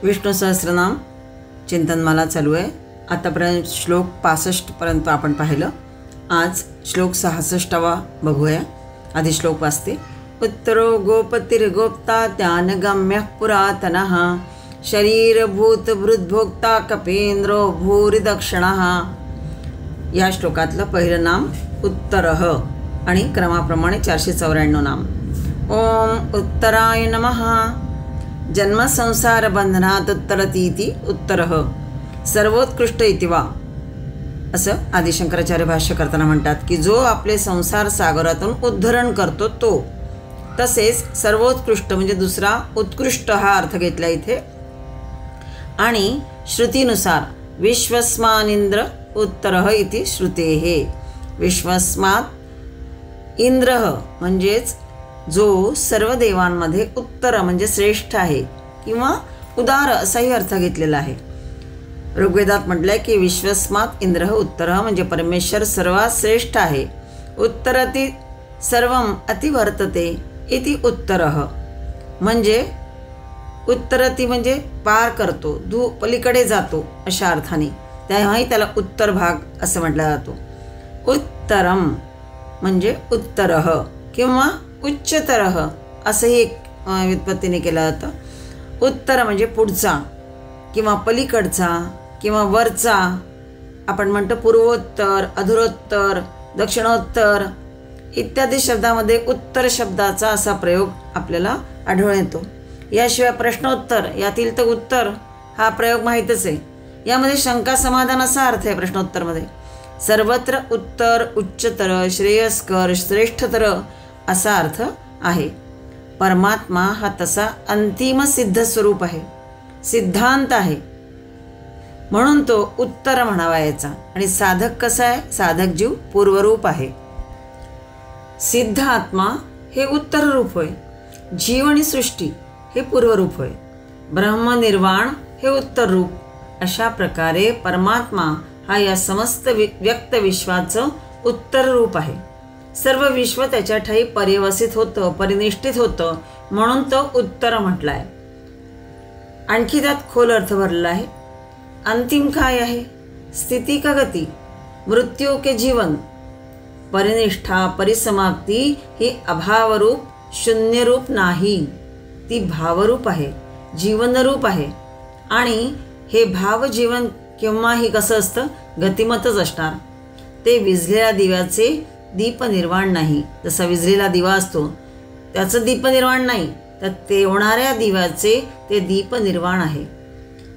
विष्णू सहस्रनाम चिंतनमाला चालू आहे। आतापर्यंत श्लोक 65 पर्यंत आपण पाहिलं। आज श्लोक 66वा बघूया। आधी श्लोक वाचते। उत्तरो गोपतिर्गोप्ता ज्ञानगम्यः पुरातनः शरीरभूत भृद्भोक्ता कपेंद्रो भूरि दक्षिणः। या श्लोकातलं पहिलं नाम उत्तरः आणि क्रमाप्रमाणे 494 नाम। ओम उत्तराय नमः। जन्म संसार बंधनात उत्तरतीति उत्तरः सर्वोत्कृष्ट इति वा असं आदिशंकराचार्य भाष्य करताना म्हणतात की जो आपले संसार सागरातून उद्धरण करतो तो, तसेच सर्वोत्कृष्ट म्हणजे दुसरा उत्कृष्ट हा अर्थ घेतला इथे। आणि श्रुतीनुसार विश्वस्मानिंद्र उत्तरः इति श्रुतेः। विश्वस्मात् इंद्रः म्हणजेच जो सर्व देवांमध्ये उत्तर म्हणजे श्रेष्ठ आहे किंवा उदार असाही अर्थ घेतलेला आहे। ऋग्वेदात म्हटलंय की विश्वस्मात् इंद्रः उत्तरः म्हणजे परमेश्वर सर्वात श्रेष्ठ आहे। उत्तरति सर्वम अतिवर्तते इति उत्तरः म्हणजे उत्तरति म्हणजे पार करतो, पलीकडे जातो अशा अर्थाने, त्यामुळे त्याला उत्तर भाग असं म्हटलं जातो। उत्तरम म्हणजे उत्तरः किंवा उच्चतरः असंही एक व्युत्पत्तीने केलं जातं। उत्तर म्हणजे पुढचा किंवा पलीकडचा किंवा वरचा। आपण म्हणतो पूर्वोत्तर, अधुरोत्तर, दक्षिणोत्तर इत्यादी शब्दामध्ये उत्तर शब्दाचा असा प्रयोग आपल्याला आढळून येतो। याशिवाय प्रश्नोत्तर यातील तर उत्तर हा प्रयोग माहीतच आहे। यामध्ये शंका समाधान असा अर्थ आहे प्रश्नोत्तरमध्ये। सर्वत्र उत्तर, उच्चतर, श्रेयस्कर, श्रेष्ठतर असा अर्थ आहे। परमात्मा हा तसा अंतिम सिद्ध स्वरूप आहे, सिद्धांत आहे, म्हणून तो उत्तर म्हणावा याचा। आणि साधक कसा आहे? साधक जीव पूर्वरूप आहे। सिद्ध आत्मा हे उत्तर रूप होय, जीव आणि सृष्टी हे पूर्वरूप होय, ब्रह्मनिर्वाण हे उत्तर रूप। अशा प्रकारे परमात्मा हा या समस्त व्यक्त विश्वाचं उत्तर रूप आहे। सर्व विश्व त्याच्या ठाई पर्यवसित होतं, परिनिष्ठित होतं, म्हणून तो उत्तर म्हटला आहे। आणखी त्यात खोल अर्थ भरलेला आहे। अंतिम काय आहे? स्थिती का गती, मृत्यू के जीवन, परिनिष्ठा, परिसमाप्ती ही अभावरूप शून्यरूप नाही, ती भावरूप आहे, जीवनरूप आहे। आणि हे भाव जीवन केव्हाही कसं असतं? गतिमतच असणार। ते विझलेल्या दिव्याचे दीपनिर्वाण नाही। जसा विझलेला दिवा असतो त्याचं दीपनिर्वाण नाही, तर तेवणाऱ्या दिव्याचे ते दीपनिर्वाण आहे।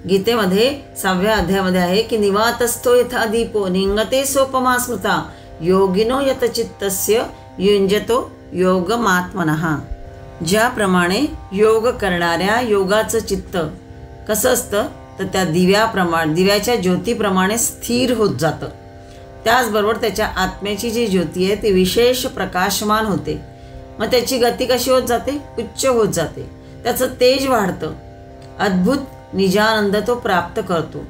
गीतेमध्ये 6व्या अध्यायामध्ये आहे की निवातस्थो यथा दीपो निंगते सोपमा स्मृता योगिनो यतचित्तस्य युञ्जतो योगमात्मनः। ज्याप्रमाणे योग करणाऱ्या योगाचं चित्त कसं असतं तर त्या दिव्याच्या ज्योतीप्रमाणे स्थिर होत जातं। त्याचबरोबर त्याच्या आत्म्याची जी ज्योती आहे ती विशेष प्रकाशमान होते। मग त्याची गती कशी होत जाते? उच्च होत जाते, त्याचं तेज वाढतं, अद्भुत निजानंद तो प्राप्त करतो।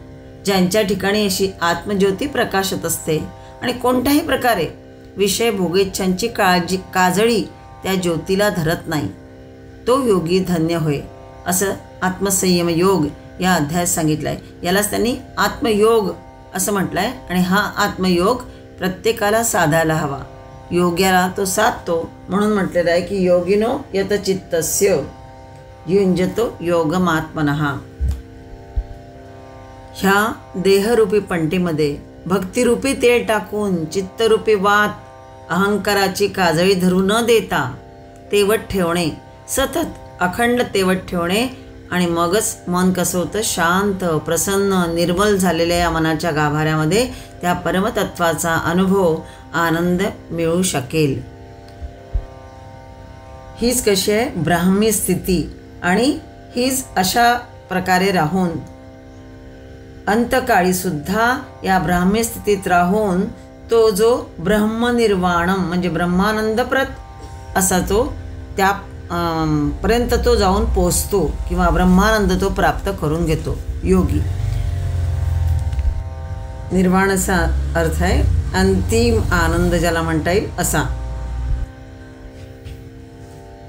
ज्यांच्या ठिकाणी अशी आत्मज्योती प्रकाशत असते आणि कोणत्याही प्रकारे विषय भोगेच्छांची काजळी त्या ज्योतीला धरत नाही, तो योगी धन्य होय, असं आत्मसंयम योग या अध्यायात सांगितलं आहे। यालाच त्यांनी आत्मयोग असं म्हटलं आहे। आणि हा आत्मयोग प्रत्येकाला साधायला हवा, योग्याला तो साधतो, म्हणून म्हटलेलं आहे की योगिनो यतचित्तस्य युञ्जतो योगमात्मनः। ह्या देहरूपी पंटीमध्ये भक्तिरूपी तेल टाकून चित्तरूपी वात अहंकाराची काजळी धरू न देता तेवत ठेवणे, सतत अखंड तेवत ठेवणे, आणि मगच मन कसं होतं? शांत, प्रसन्न, निर्मल झालेल्या या मनाच्या गाभाऱ्यामध्ये त्या परमतत्वाचा अनुभव, आनंद मिळू शकेल। हीच कशी आहे? ब्राह्मी स्थिती। आणि हीच अशा प्रकारे राहून अंतकाळी सुद्धा या ब्राह्मी स्थितीत राहून तो जो ब्रह्मनिर्वाणम म्हणजे ब्रह्मानंदप्रत असा तो त्या पर्यंत तो जाऊन पोचतो किंवा ब्रह्मानंद तो प्राप्त करून घेतो योगी। निर्वाणाचा अर्थ आहे अंतिम आनंद ज्याला म्हणता येईल असा।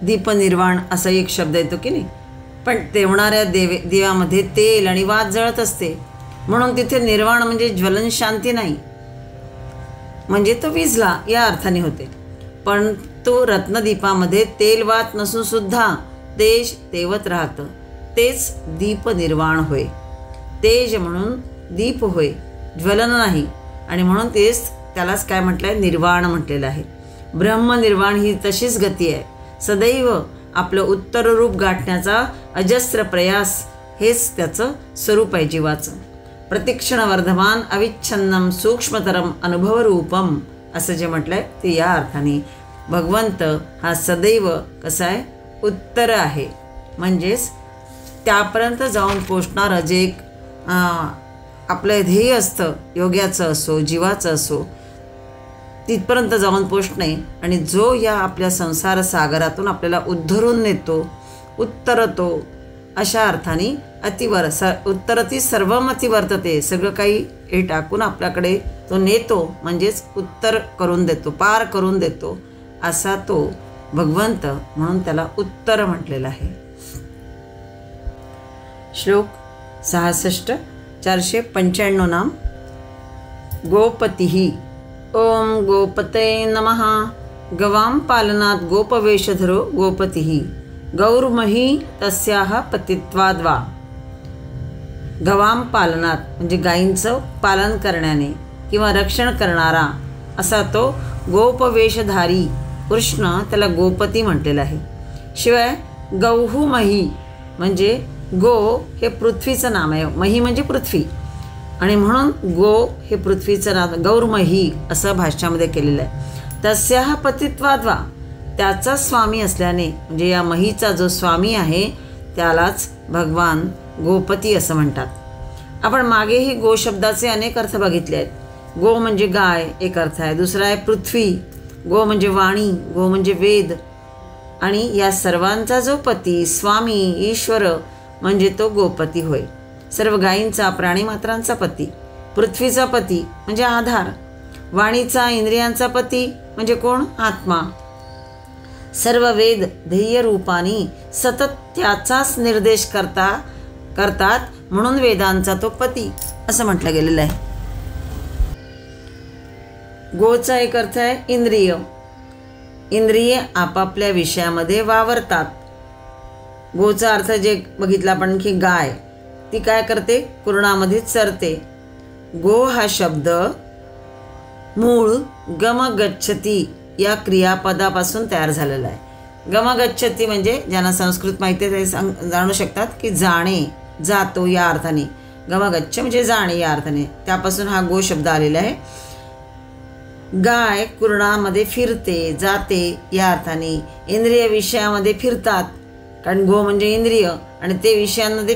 दीपनिर्वाण असा एक शब्द येतो की नाही, पण तेवणाऱ्या दिव्यामध्ये तेल आणि वात जळत असते, म्हणून तिथे निर्वाण म्हणजे ज्वलन शांती नाही, म्हणजे तो विझला या अर्थाने होते. पण तो रत्नदीपामध्ये तेल वात नसून सुद्धा तेज तेवत राहतं, तेच दीप निर्वाण होय. तेज म्हणून दीप होय, ज्वलन नाही, आणि म्हणून तेच त्यालाच काय म्हटलं आहे, निर्वाण म्हटलेलं आहे. ब्रह्मनिर्वाण ही तशीच गती आहे. सदैव आपलं उत्तर रूप गाठण्याचा अजस्र प्रयास, हेच त्याचं स्वरूप आहे जीवाचं. प्रतिक्षण वर्धमान अविच्छन्नम सूक्ष्मतरम अनुभवरूपम असं जे म्हटलंय ते या अर्थाने भगवंत हा सदैव कसा आहे, उत्तर आहे. म्हणजेच त्यापर्यंत जाऊन पोचणारं जे एक आपलं ध्येय असतं, योग्याचं असो जीवाचं असो, तिथपर्यंत जाऊन पोचणे, आणि जो या आपल्या संसार सागरातून आपल्याला उद्धरून नेतो, उत्तरतो, अशा अर्थाने उत्तरती सर्वमती वर्तते, सगळं काही हे टाकून आपल्याकडे तो नेतो, म्हणजेच उत्तर करून देतो, पार करून देतो, असा तो भगवंत, म्हणून त्याला उत्तर म्हटलेलं आहे. श्लोक 66 495 नाम. गोपतिः. ओम गोपते नमः. गवां पालनात गोपवेशधरो गोपतिः. गौर्मही तस्याः पतित्वाद्वा. गवां पालनात म्हणजे गायींचं पालन करण्याने किंवा रक्षण करणारा असा तो गोपवेशधारी कृष्ण, त्याला गोपती म्हटलेलं आहे. शिवाय गौहू मही म्हणजे गो हे पृथ्वीचं नाम आहे, मही म्हणजे पृथ्वी, आणि म्हणून गो हे पृथ्वीचं नाव गौरमही असं भाष्यामध्ये केलेलं आहे. तस्याः पतित्वाद्वा, त्याचा स्वामी असल्याने, म्हणजे या महीचा जो स्वामी आहे त्यालाच भगवान गोपती असं म्हणतात. आपण मागेही गो शब्दाचे अनेक अर्थ बघितले आहेत. गो म्हणजे गाय एक अर्थ आहे, दुसरा आहे पृथ्वी, गो म्हणजे वाणी, गो म्हणजे वेद, आणि या सर्वांचा जो पती स्वामी ईश्वर म्हणजे तो गोपती होय. सर्व गायींचा प्राणीमात्रांचा पती, पृथ्वीचा पती म्हणजे आधार, वाणीचा इंद्रियांचा पती म्हणजे कोण, आत्मा. सर्व वेद ध्येय रूपानी सतत त्याचाच निर्देश करतात, म्हणून वेदांचा तो पती असं म्हटलं गेलेलं आहे. गोचा एक अर्थ आहे इंद्रिय. इंद्रिये आपापल्या विषयामध्ये वावरतात. गोचा अर्थ जे बघितला आपण की गाय, ती काय करते, कुरणामध्ये चरते. गो हा शब्द मूळ गमगच्छती या क्रियापदापासून तयार झालेला आहे. गमगच्छती म्हणजे ज्यांना संस्कृत माहिती आहे ते जाणू शकतात की जाणे, जातो या अर्थाने. गमगच्छ म्हणजे जाणे या अर्थाने, त्यापासून हा गो शब्द आलेला आहे. गाय कुरणामध्ये फिरते, जाते या अर्थाने. इंद्रिय विषयामध्ये फिरतात, कारण गो म्हणजे इंद्रिय, आणि ते विषयांमध्ये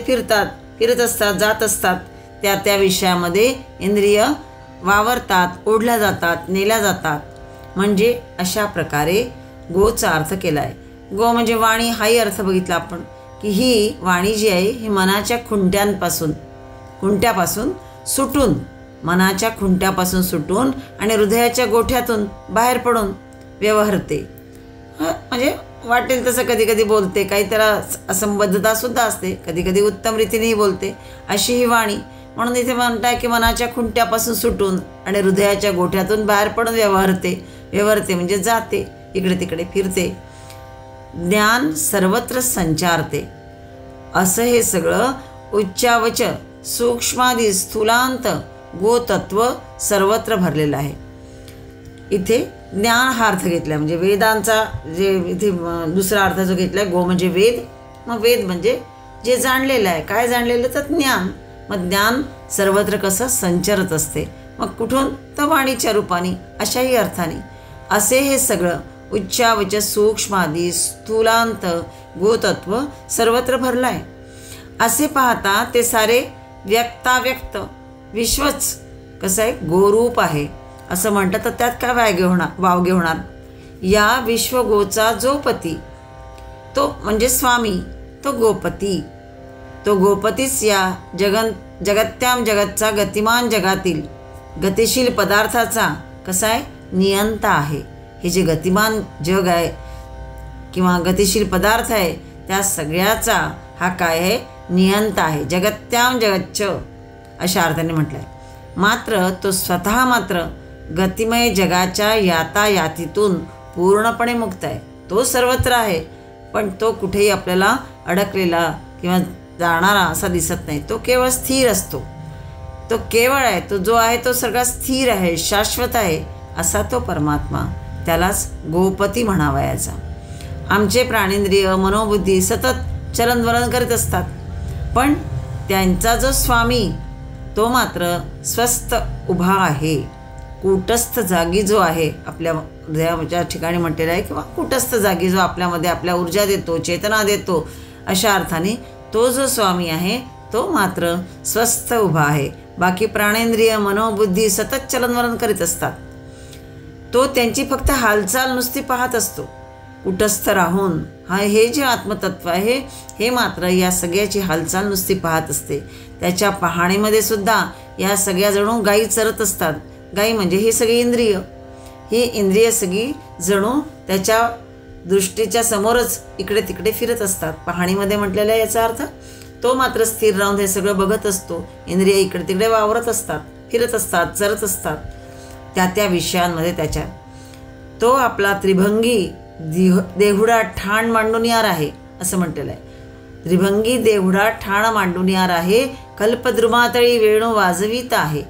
फिरत असतात, जात असतात. त्या विषयामध्ये इंद्रिय वावरतात, ओढल्या जातात, नेल्या जातात. म्हणजे अशा प्रकारे गोचा अर्थ केला आहे. गो म्हणजे वाणी हाही अर्थ बघितला आपण की ही वाणी जी आहे ही मनाच्या खुंट्यापासून सुटून, मनाच्या खुंट्यापासून सुटून आणि हृदयाच्या गोठ्यातून बाहेर पडून व्यवहारते. म्हणजे वाटेल तसं कधी कधी बोलते, काही त्याला असंबद्धता सुद्धा असते, कधी कधी उत्तम रीतीनेही बोलते, अशी ही वाणी. म्हणून इथे म्हणताय की मनाच्या खुंट्यापासून सुटून आणि हृदयाच्या गोठ्यातून बाहेर पडून व्यवहारते म्हणजे जाते, इकडे तिकडे फिरते. ज्ञान सर्वत्र संचारते. असं हे सगळं उच्चावच सूक्ष्मादी स्थूलांत गोतत्व सर्वत्र भरलेलं आहे. इथे ज्ञान हा अर्थ घेतला, म्हणजे वेदांचा जे इथे दुसरा अर्थ जो घेतला गो म्हणजे वेद. मग वेद म्हणजे जे जाणलेलं आहे. काय जाणलेलं तर ज्ञान. मग ज्ञान सर्वत्र कसं संचरत असते, मग कुठून तर वाणीच्या रूपाने, अशाही अर्थाने. असे हे सगळं उच्चावच सूक्ष्मादी स्थूलांत गोतत्व सर्वत्र भरलं आहे. असे पाहता ते सारे व्यक्ताव्यक्त विश्वच कसं आहे, गोरूप आहे असं म्हणतात. तर त्यात काय वावगे होणार. या विश्वगोचा जो पती, तो म्हणजे स्वामी, तो गोपती. तो गोपतीच या जगत्याम जगतचा गतिमान जगातील गतिशील पदार्थाचा कसा आहे, नियंता आहे. हे जे गतिमान जग आहे किंवा गतिशील पदार्थ आहे त्या सगळ्याचा हा काय आहे? नियंता आहे. जगत्याम जगच्च अशा अर्थाने म्हटलं आहे. मात्र तो स्वतः मात्र गतिमय जगाच्या यातायातीतून पूर्णपणे मुक्त आहे. तो सर्वत्र आहे, पण तो कुठेही आपल्याला अडकलेला किंवा जाणारा असा दिसत नाही. तो केवळ स्थिर असतो. तो केवळ आहे. तो जो आहे तो सगळा स्थिर आहे, शाश्वत आहे, असा तो परमात्मा. त्यालाच गोपती म्हणावयाचा. आमचे प्राणेंद्रिय मनोबुद्धी सतत चलनवलन करीत असतात, पण त्यांचा जो स्वामी तो मात्र स्वस्थ उभा आहे. कूटस्थ जागी जो आहे, आपल्या हृदयाच्या ठिकाणी म्हटलेला आहे, किंवा कूटस्थ जागी जो आपल्यामध्ये आपल्या ऊर्जा देतो, चेतना देतो, अशा अर्थाने तो जो स्वामी आहे तो मात्र स्वस्थ उभा आहे. बाकी प्राणेंद्रिय मनोबुद्धी सतत चलनवलन करीत असतात. तो त्यांची फक्त हालचाल नुसती पाहत असतो. कुटस्थ राहून हे जे आत्मतत्व आहे हे मात्र या सगळ्याची हालचाल नुसती पाहत असते. त्याच्या पाहणीमध्ये सुद्धा या सगळ्या जणू गायी चरत असतात. गायी म्हणजे ही सगळी इंद्रिय. ही इंद्रिय सगळी जणू त्याच्या दृष्टीच्या समोरच इकडे तिकडे फिरत असतात. पाहणीमध्ये म्हटलेला याचा अर्थ तो मात्र स्थिर राहून हे सगळं बघत असतो. इंद्रिय इकडे तिकडे वावरत असतात, फिरत असतात, चरत असतात त्या त्या विषयांमध्ये. त्याच्या तो आपला त्रिभंगी देहुडा ठाण मांडूनियार आहे असं म्हटलेलं आहे. त्रिभंगी देहुडा ठाण मांडूनियार आहे. कल्पद्रुमातळी वेणू वाजवीत आहे.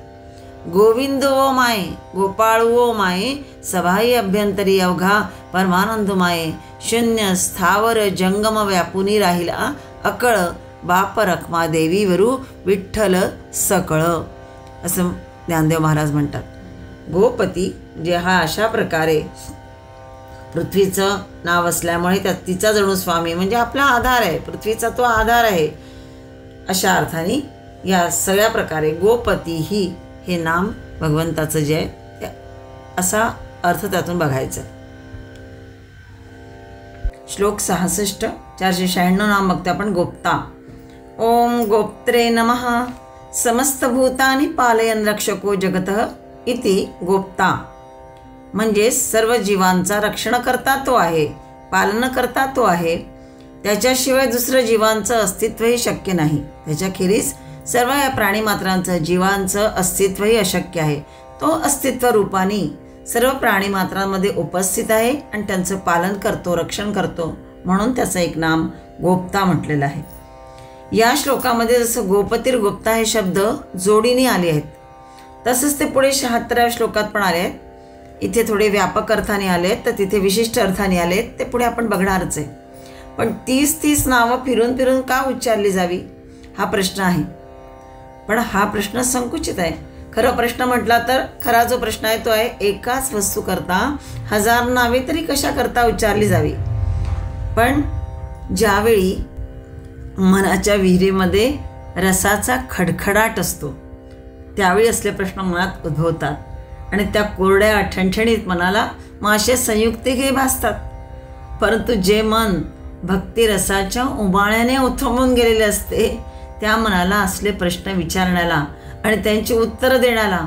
गोविंद ओ माये गोपाळ ओ माये सभाई अभ्यंतरी अवघा परमानंद माये. शून्य स्थावर जंगम व्यापुनी राहिला अकळ बाप रखमा देवीवरू विठ्ठल सकळ असं ज्ञानदेव महाराज म्हणतात. गोपती जे हा अशा प्रकारे पृथ्वीचं नाव असल्यामुळे त्या तिचा जणू स्वामी म्हणजे आपला आधार आहे. पृथ्वीचा तो आधार आहे. अशा अर्थाने या सगळ्या प्रकारे गोपती ही हे नाम भगवंताचं जे आहे असा अर्थ त्यातून बघायचा. श्लोक 66 496 नाम बघतो आपण. गोप्ता. ओम गोप्त्रे नमः. समस्त भूतानि पालयन रक्षको जगतः इति गोप्ता. म्हणजे सर्व जीवांचा रक्षणकर्ता तो आहे, पालनकर्ता तो आहे. त्याच्याशिवाय दुसरं जीवांचं अस्तित्वही शक्य नाही. त्याच्याखेरीज सर्व या प्राणीमात्रांचं जीवांचं अस्तित्वही अशक्य आहे. तो अस्तित्व रूपाने सर्व प्राणीमात्रांमध्ये उपस्थित आहे आणि त्यांचं पालन करतो, रक्षण करतो, म्हणून त्याचं एक नाम गोप्ता म्हटलेलं आहे. या श्लोकामध्ये जसं गोपतीर गोप्ता हे शब्द जोडीने आले आहेत, तसंच ते पुढे 76व्या श्लोकात पण आले आहेत. इथे थोडे व्यापक अर्थाने आले आहेत, तर तिथे विशिष्ट अर्थाने आले आहेत. ते पुढे आपण बघणारच आहे. पण 30 नावं फिरून फिरून का उच्चारली जावी हा प्रश्न आहे. पण हा प्रश्न संकुचित आहे. खरं प्रश्न म्हटला तर खरा जो प्रश्न आहे तो आहे एकाच वस्तू करता 1000 नावे तरी कशा करता उच्चारली जावी. पण ज्यावेळी मनाच्या विहिरीमध्ये रसाचा खडखडाट असतो त्यावेळी असले प्रश्न मनात उद्भवतात आणि त्या कोरड्या ठणठणीत मनाला मासे संयुक्तिकही भासतात. परंतु जे मन भक्तिरसाच्या उबाळ्याने उथंबून गेलेले असते त्या मनाला असले प्रश्न विचारण्याला आणि त्यांची उत्तरं देण्याला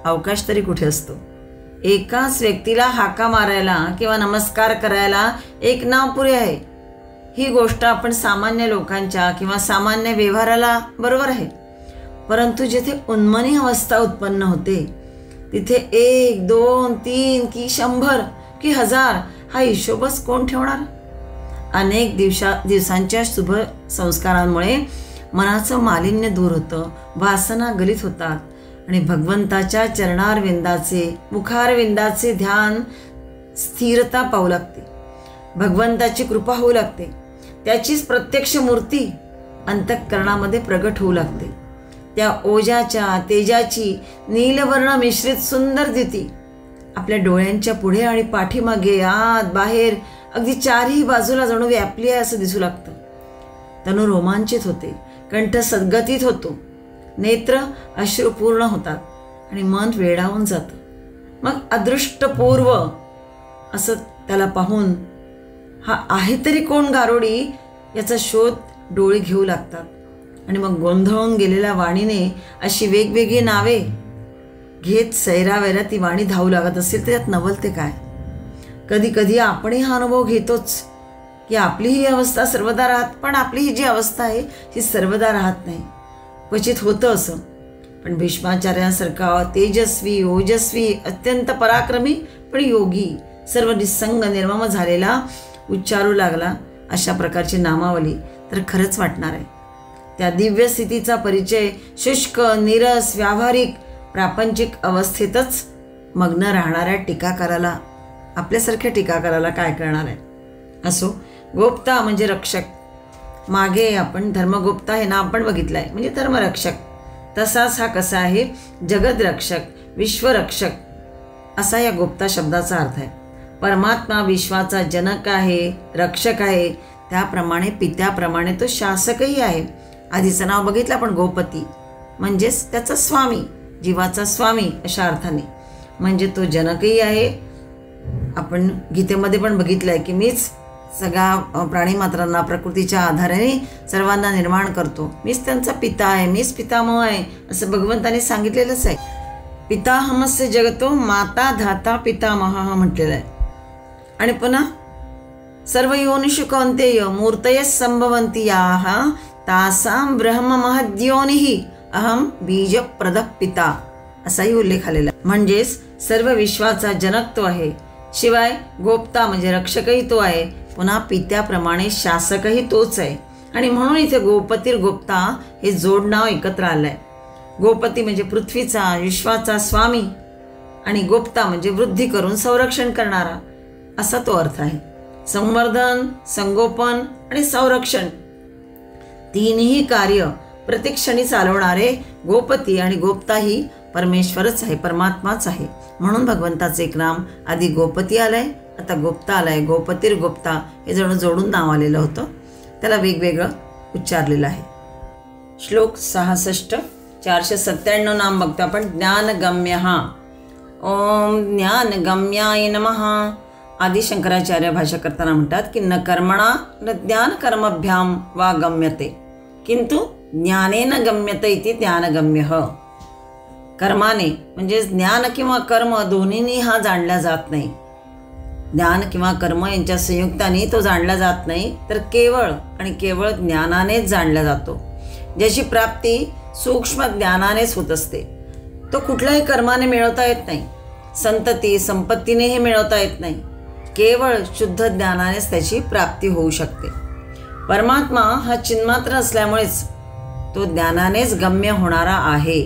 अवकाश तरी कुठे असतो. एकाच व्यक्तीला हाका मारायला किंवा नमस्कार करायला एक नाव पुरे आहे. ही गोष्ट आपण सामान्य लोकांच्या किंवा सामान्य व्यवहाराला बरोबर आहे. परंतु जिथे उन्मनी अवस्था उत्पन्न होते तिथे 1 2 3 की 100 की 1000 हा हिशोबच कोण ठेवणार. अनेक दिवसांच्या शुभ संस्कारांमुळे मनाचं मालिन्य दूर होतं, वासना गलित होतात आणि भगवंताच्या चरणारविंदाचे मुखारविंदाचे ध्यान स्थिरता पाहू लागते. भगवंताची कृपा होऊ लागते. त्याचीच प्रत्यक्ष मूर्ती अंतःकरणामध्ये प्रगट होऊ लागते. त्या ओजाच्या तेजाची नीलवर्ण मिश्रित सुंदर द्युती आपल्या डोळ्यांच्या पुढे आणि पाठीमागे आत बाहेर अगदी चारही बाजूला जणू व्यापली आहे असं दिसू लागतं. तनु रोमांचित होते, कंठ सद्गतीत होतो, नेत्र अश्रुपूर्ण होतात आणि मन वेडावून जातं. मग अदृष्टपूर्व असं त्याला पाहून हा आहे तरी कोण गारुडी याचा शोध डोळे घेऊ लागतात आणि मग गोंधळून गेलेल्या वाणीने अशी वेगवेगळी नावे घेत सैरावैरा ती वाणी धावू लागत असेल तर त्यात नवल ते काय. कधी कधी आपणही हा अनुभव घेतोच की आपली ही अवस्था सर्वदा राहत, पण आपली ही जी अवस्था आहे ही सर्वदा राहत नाही, क्वचित होतं असं. पण भीष्माचार्यांसारखा तेजस्वी, ओजस्वी, अत्यंत पराक्रमी पण योगी, सर्व निस्संग निर्मम झालेला उच्चारू लागला अशा प्रकारची नामावली तर खरंच वाटणार आहे. त्या दिव्य स्थितीचा परिचय शुष्क, नीरस, व्यावहारिक, प्रापंचिक अवस्थेतच मग्न राहणाऱ्या टीकाकाराला, आपल्यासारख्या टीकाकाराला काय करणार आहे. असो, गोप्ता म्हणजे रक्षक. मागे आपण धर्मगोप्ता हे नाव पण बघितलं आहे, म्हणजे धर्मरक्षक. तसाच हा कसा आहे, जगदरक्षक, विश्वरक्षक असा या गोप्ता शब्दाचा अर्थ आहे. परमात्मा विश्वाचा जनक आहे, रक्षक आहे, त्याप्रमाणे पित्याप्रमाणे तो शासकही आहे. आधीचं नाव बघितलं आपण गोपती, म्हणजेच त्याचा स्वामी, जीवाचा स्वामी अशा अर्थाने. म्हणजे तो जनकही आहे. आपण गीतेमध्ये पण बघितलं आहे की मीच सगळ्या प्राणीमात्रांना प्रकृतीच्या आधाराने सर्वांना निर्माण करतो, मीच त्यांचा पिता आहे, मीच पितामह आहे असं भगवंताने सांगितलेलंच आहे. पिताहमस्य जगतो माता धाता पितामह म्हटलेलं आहे. आणि पुन्हा सर्व योनिषु कौन्तेय मूर्तयः संभवन्ति याः तासां ब्रह्म महद्योनिः अहम बीजप्रदः पिता असाही उल्लेख आलेला आहे. म्हणजेच सर्व विश्वाचा जनक तो आहे, शिवाय गोप्ता म्हणजे रक्षकही तो आहे, पुन्हा पित्याप्रमाणे शासकही तोच आहे. आणि म्हणून इथे गोपतीर गोप्ता हे जोड नाव एकत्र आलंय. गोपती म्हणजे पृथ्वीचा, विश्वाचा स्वामी, आणि गोप्ता म्हणजे वृद्धी करून संरक्षण करणारा असा तो अर्थ आहे. संवर्धन, संगोपन आणि संरक्षण तीनही कार्य प्रतिक्षणी चालवणारे गोपती आणि गोप्ता ही परमेश्वरच आहे, परमात्माच आहे. म्हणून भगवंताचे एक नाम आधी गोपती आलंय, आता गोप्ता आलाय. गोपतीर गोप्ता हे जणू जोडून नाव आलेलं होतं, त्याला वेगवेगळं उच्चारलेलं आहे. श्लोक 66, 497 नाम बघतो आपण. ज्ञानगम्य. ओम ज्ञानगम्याय नमः. आदि शंकराचार्य भाषा करताना म्हणतात की न कर्मणा न ज्ञान कर्मभ्याम वा गम्यते किंतु ज्ञानेन गम्यते इति ज्ञानगम्य. कर्माने म्हणजे ज्ञान किंवा कर्म दोन्हींनी हा जाणला जात नाही. ज्ञान किंवा कर्म यांच्या संयुक्ताने तो जाणला जात नाही, तर केवळ आणि केवळ ज्ञानानेच जाणला जातो. ज्याची प्राप्ती सूक्ष्म ज्ञानानेच होत असते. तो कुठल्याही कर्माने मिळवता येत नाही, संतती संपत्तीनेही मिळवता येत नाही. केवळ शुद्ध ज्ञानानेच त्याची प्राप्ती होऊ शकते. परमात्मा हा चिन्मात्र असल्यामुळेच तो ज्ञानानेच गम्य होणारा आहे.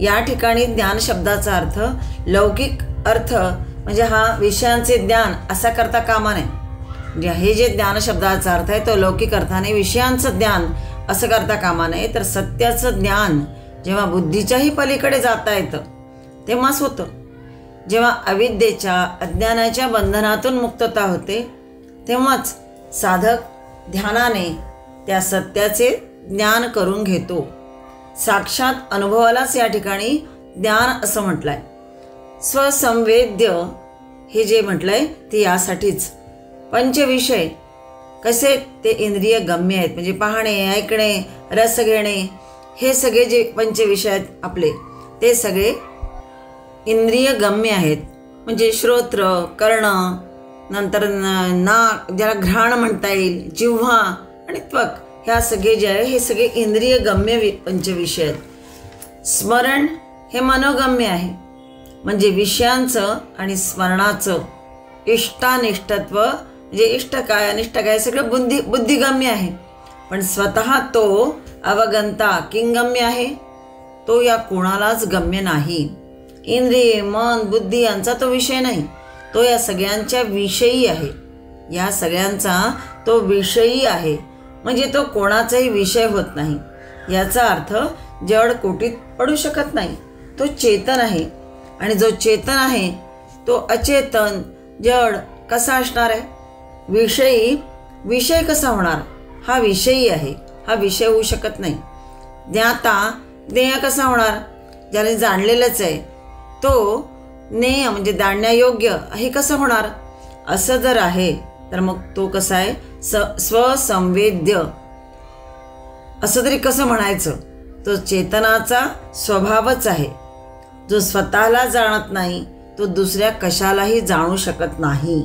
या ठिकाणी ज्ञान शब्दाचा अर्थ लौकिक अर्थ म्हणजे हा विषयांचे ज्ञान असा करता कामा नये. म्हणजे हे जे ज्ञान शब्दाचा अर्थ आहे तो लौकिक अर्थाने विषयांचं ज्ञान असं करता कामा नये, तर सत्याचं ज्ञान जेव्हा बुद्धीच्याही पलीकडे जाता येतं तेव्हाच होतं. जेव्हा अविद्येच्या, अज्ञानाच्या बंधनातून मुक्तता होते तेव्हाच साधक ध्यानाने त्या सत्याचे ज्ञान करून घेतो. साक्षात अनुभवालाच या ठिकाणी ज्ञान असं म्हटलंय. स्वसंवेद्य हे जे म्हटलंय ते यासाठीच. पंचविषय कसे ते इंद्रिय गम्य आहेत, म्हणजे पाहणे, ऐकणे, रस घेणे, हे सगळे जे पंचविषय आहेत आपले ते सगळे इंद्रिय गम्य आहेत. म्हणजे श्रोत्र, कर्ण, नंतर नाक ज्याला घ्राण म्हणता येईल, जिव्हा आणि त्वक, ह्या सगळे जे आहे हे सगळे इंद्रिय गम्य पंचविषय आहेत. स्मरण हे मनोगम्य आहे, म्हणजे विषयांचं आणि स्मरणाचं इष्टानिष्टत्व, म्हणजे इष्ट काय अनिष्ट काय सगळं बुद्धिगम्य आहे. पण स्वतः तो अवगंता किंगम्य आहे, तो या कोणालाच गम्य नाही. इंद्रिय, मन, बुद्धी यांचा तो विषय नाही, तो या सगळ्यांच्या विषयी आहे. या सगळ्यांचा तो विषयी आहे, म्हणजे तो कोणाचाही विषय होत नाही. याचा अर्थ जड कोटीत पडू शकत नाही. तो चेतन आहे, आणि जो चेतन आहे तो अचेतन जड कसा असणार आहे? विषय कसा होणार? हा विषयी आहे, हा विषय होऊ शकत नाही. ज्ञाता ज्ञेय कसा होणार? ज्याने जाणलेलंच आहे तो ज्ञेय म्हणजे जाणण्यायोग्य हे कसं होणार? असं जर आहे तर मग तो कसा आहे? स्वसंवेद्य असं तरी कसं म्हणायचं? तो चेतनाचा स्वभावच आहे. जो स्वतःला जाणत नाही तो दुसऱ्या कशालाही जाणू शकत नाही.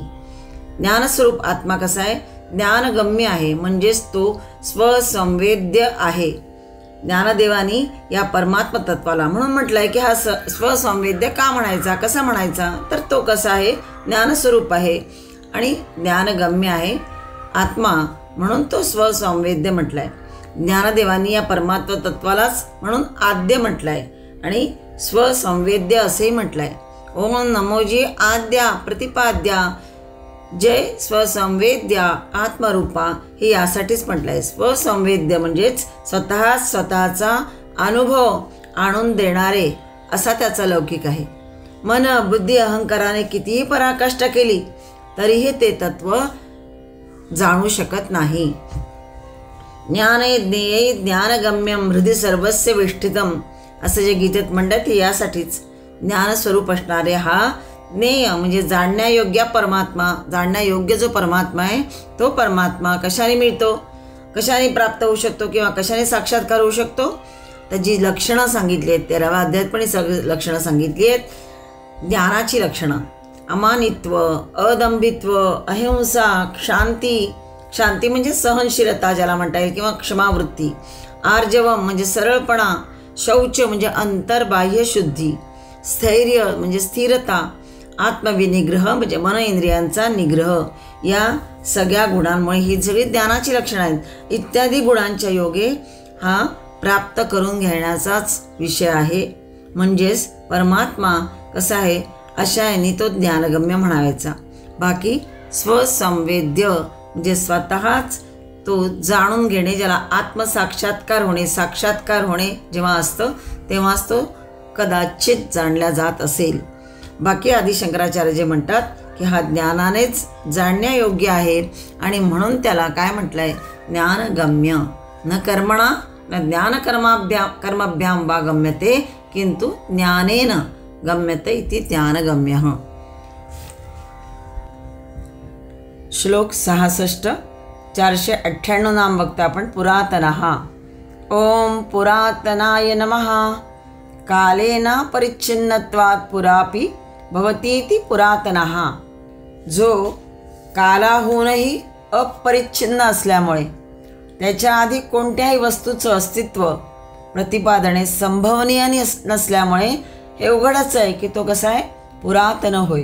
ज्ञानस्वरूप आत्मा कसा आहे? ज्ञानगम्य आहे, म्हणजेच तो स्वसंवेद्य आहे. ज्ञानदेवानी या परमात्मा तत्वाला म्हणून म्हटलंय की हा स्वसंवेद्य का म्हणायचा, कसा म्हणायचा, तर तो कसा आहे, ज्ञानस्वरूप आहे आणि ज्ञानगम्य आहे आत्मा, म्हणून तो स्वसंवेद्य म्हटलाय. ज्ञानदेवानी या परमात्मा तत्वालाच म्हणून आद्य म्हटलंय आणि स्वसंवेद्य असेही म्हटलंय. ओम नमोजी आद्या प्रतिपाद्या जय स्वसंवेद्या आत्मरूपा, हे यासाठीच म्हटलंय. स्वसंवेद्य म्हणजेच स्वतःचा अनुभव आणून देणारे असा त्याचा लौकिक आहे. मन बुद्धी अहंकाराने कितीही पराकाष्ठ केली तरीही ते तत्व जाणू शकत नाही. ज्ञाने ज्ञेय ज्ञानगम्यम हृदय सर्वस्य विष्ठितम असं जे गीतेत म्हणतात हे यासाठीच. ज्ञानस्वरूप असणारे हा ज्ञेय म्हणजे जाणण्यायोग्य परमात्मा, जाणण्यायोग्य जो परमात्मा आहे तो परमात्मा कशाने मिळतो, कशाने प्राप्त होऊ शकतो किंवा कशाने साक्षात्कार होऊ शकतो, त्याची लक्षणं सांगितली आहेत. 13व्या अध्यायात पण सगळी लक्षणं सांगितली आहेत. ज्ञानाची लक्षणं अमानित्व, अदंभित्व, अहिंसा, शांती म्हणजे सहनशीलता ज्याला म्हणता येईल किंवा क्षमावृत्ती, आर्जवम म्हणजे सरळपणा, शौच म्हणजे अंतर्बाह्य शुद्धी, स्थैर्य म्हणजे स्थिरता, आत्मविनिग्रह म्हणजे मन इंद्रियांचा निग्रह, या सगळ्या गुणांमुळे ही सगळी ज्ञानाची लक्षणं आहेत. इत्यादी गुणांच्या योगे हा प्राप्त करून घेण्याचाच विषय आहे. म्हणजेच परमात्मा कसा आहे अशा याने तो ज्ञानगम्य म्हणायचा. बाकी स्वसंवेद्य म्हणजे स्वतःच तो जाणून घेणे, ज्याला आत्मसाक्षात्कार होणे, साक्षात्कार होणे जेव्हा असतं तेव्हाच तो कदाचित जाणला जात असेल. बाकी आदि शंकराचार्य जे म्हणतात की हा ज्ञानानेच जाणण्यायोग्य आहे आणि म्हणून त्याला काय म्हटलंय, ज्ञानगम्य. न कर्मणा न कर्मभ्याम वा गम्यते किंतु ज्ञानेन गम्यते इति ज्ञानगम्य. श्लोक 66. 498 नाम बघतो आपण. पुरातनः. ओम पुरातनाय नमः. कालेन परिच्छिन्नत्वात् पुरापि भवतीति पुरातनः. जो कालाहूनही अपरिच्छिन्न असल्यामुळे त्याच्या आधी कोणत्याही वस्तूचं अस्तित्व प्रतिपादने संभवनीय नसल्यामुळे हे उघडच आहे की तो कसा आहे, पुरातन होय.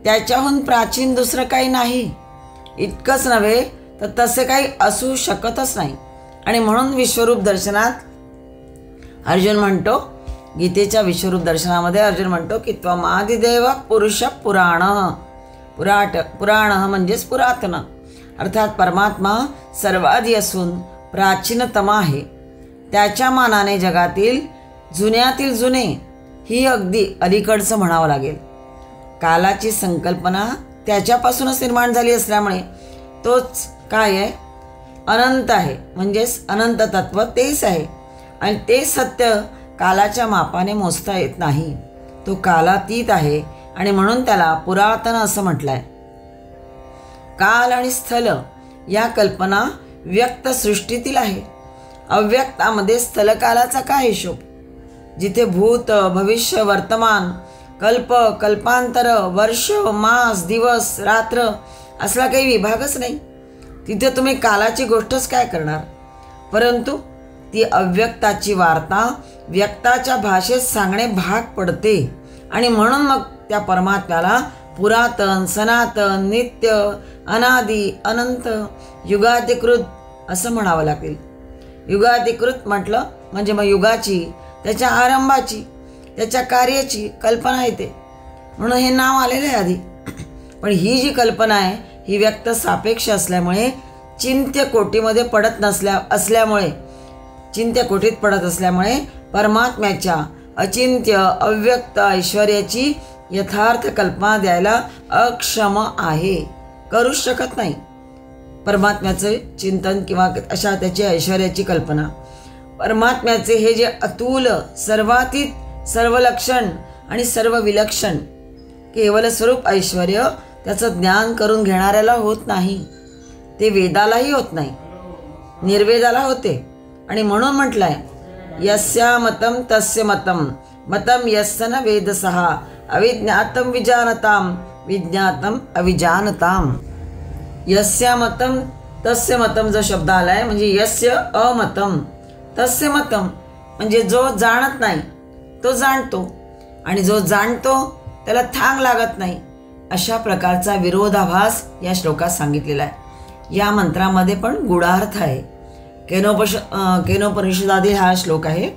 त्याच्याहून प्राचीन दुसरं काही नाही. इतकंच नव्हे तर तसे काही असू शकतच नाही. आणि म्हणून विश्वरूप दर्शनात अर्जुन म्हणतो, गीतेच्या विश्वरूप दर्शनामध्ये अर्जुन म्हणतो की त्वमादिदेव पुरुष पुराण. पुराण म्हणजेच पुरातन, अर्थात परमात्मा सर्वाधी असून प्राचीनतम आहे. त्याच्या मानाने जगातील जुन्यातील जुने ही अगदी अलीकडचं म्हणावं लागेल. कालाची संकल्पना त्याच्यापासूनच निर्माण झाली असल्यामुळे तोच काय आहे, अनंत आहे. म्हणजेच अनंत तत्व तेच आहे आणि ते सत्य कालाच्या मापाने मोजता येत नाही. तो कालातीत आहे आणि म्हणून त्याला पुरातन असं म्हटलं आहे. काल आणि स्थल या कल्पना व्यक्त सृष्टीतील आहे. अव्यक्तामध्ये स्थलकालाचा काय हिशोब? जिथे भूत भविष्य वर्तमान कल्प कल्पांतर वर्ष मास दिवस रात्र असला काही विभागच नाही, तिथे तुम्ही कालाची गोष्टच काय करणार. परंतु ती अव्यक्ताची वार्ता व्यक्ताच्या भाषेत सांगणे भाग पडते आणि म्हणून मग त्या परमात्म्याला पुरातन सनातन नित्य अनादि अनंत युगाधिकृत असं म्हणावं लागेल. युगाधिकृत म्हटलं म्हणजे मग युगाची, त्याच्या आरंभाची, त्याच्या कार्याची कल्पना येते म्हणून हे नाव आलेलं आहे आधी. पण ही जी कल्पना आहे ही व्यक्त सापेक्ष असल्यामुळे चिंत्य कोटीमध्ये पडत असल्यामुळे परमात्म्याच्या अचिंत्य अव्यक्त ऐश्वर्याची यथार्थ कल्पना द्यायला अक्षम आहे, करूच शकत नाही. परमात्म्याचं चिंतन किंवा अशा त्याची ऐश्वर्याची कल्पना, परमात्म्याचे हे जे अतुल सर्वातीत सर्वलक्षण आणि सर्व विलक्षण केवल स्वरूप ऐश्वर्य त्याचं ज्ञान करून घेणाऱ्याला होत नाही. ते वेदालाही होत नाही, निर्वेदाला होते. आणि म्हणून म्हटलंय यस्या मतम तस्य मतम मतम यस्य न वेदसः अविज्ञातम विजानताम विज्ञातम अविजानताम. यस्य मतम तस्य मतम जो शब्द आलाय, म्हणजे यस्य अमतम तस्य मतम, म्हणजे जो जाणत नाही तो जाणतो आणि जो जाणतो त्याला थांग लागत नाही, अशा प्रकारचा विरोधाभास या श्लोकात सांगितलेला आहे. या मंत्रामध्ये पण गूढार्थ आहे. केनोपनिषदातील हा श्लोक आहे.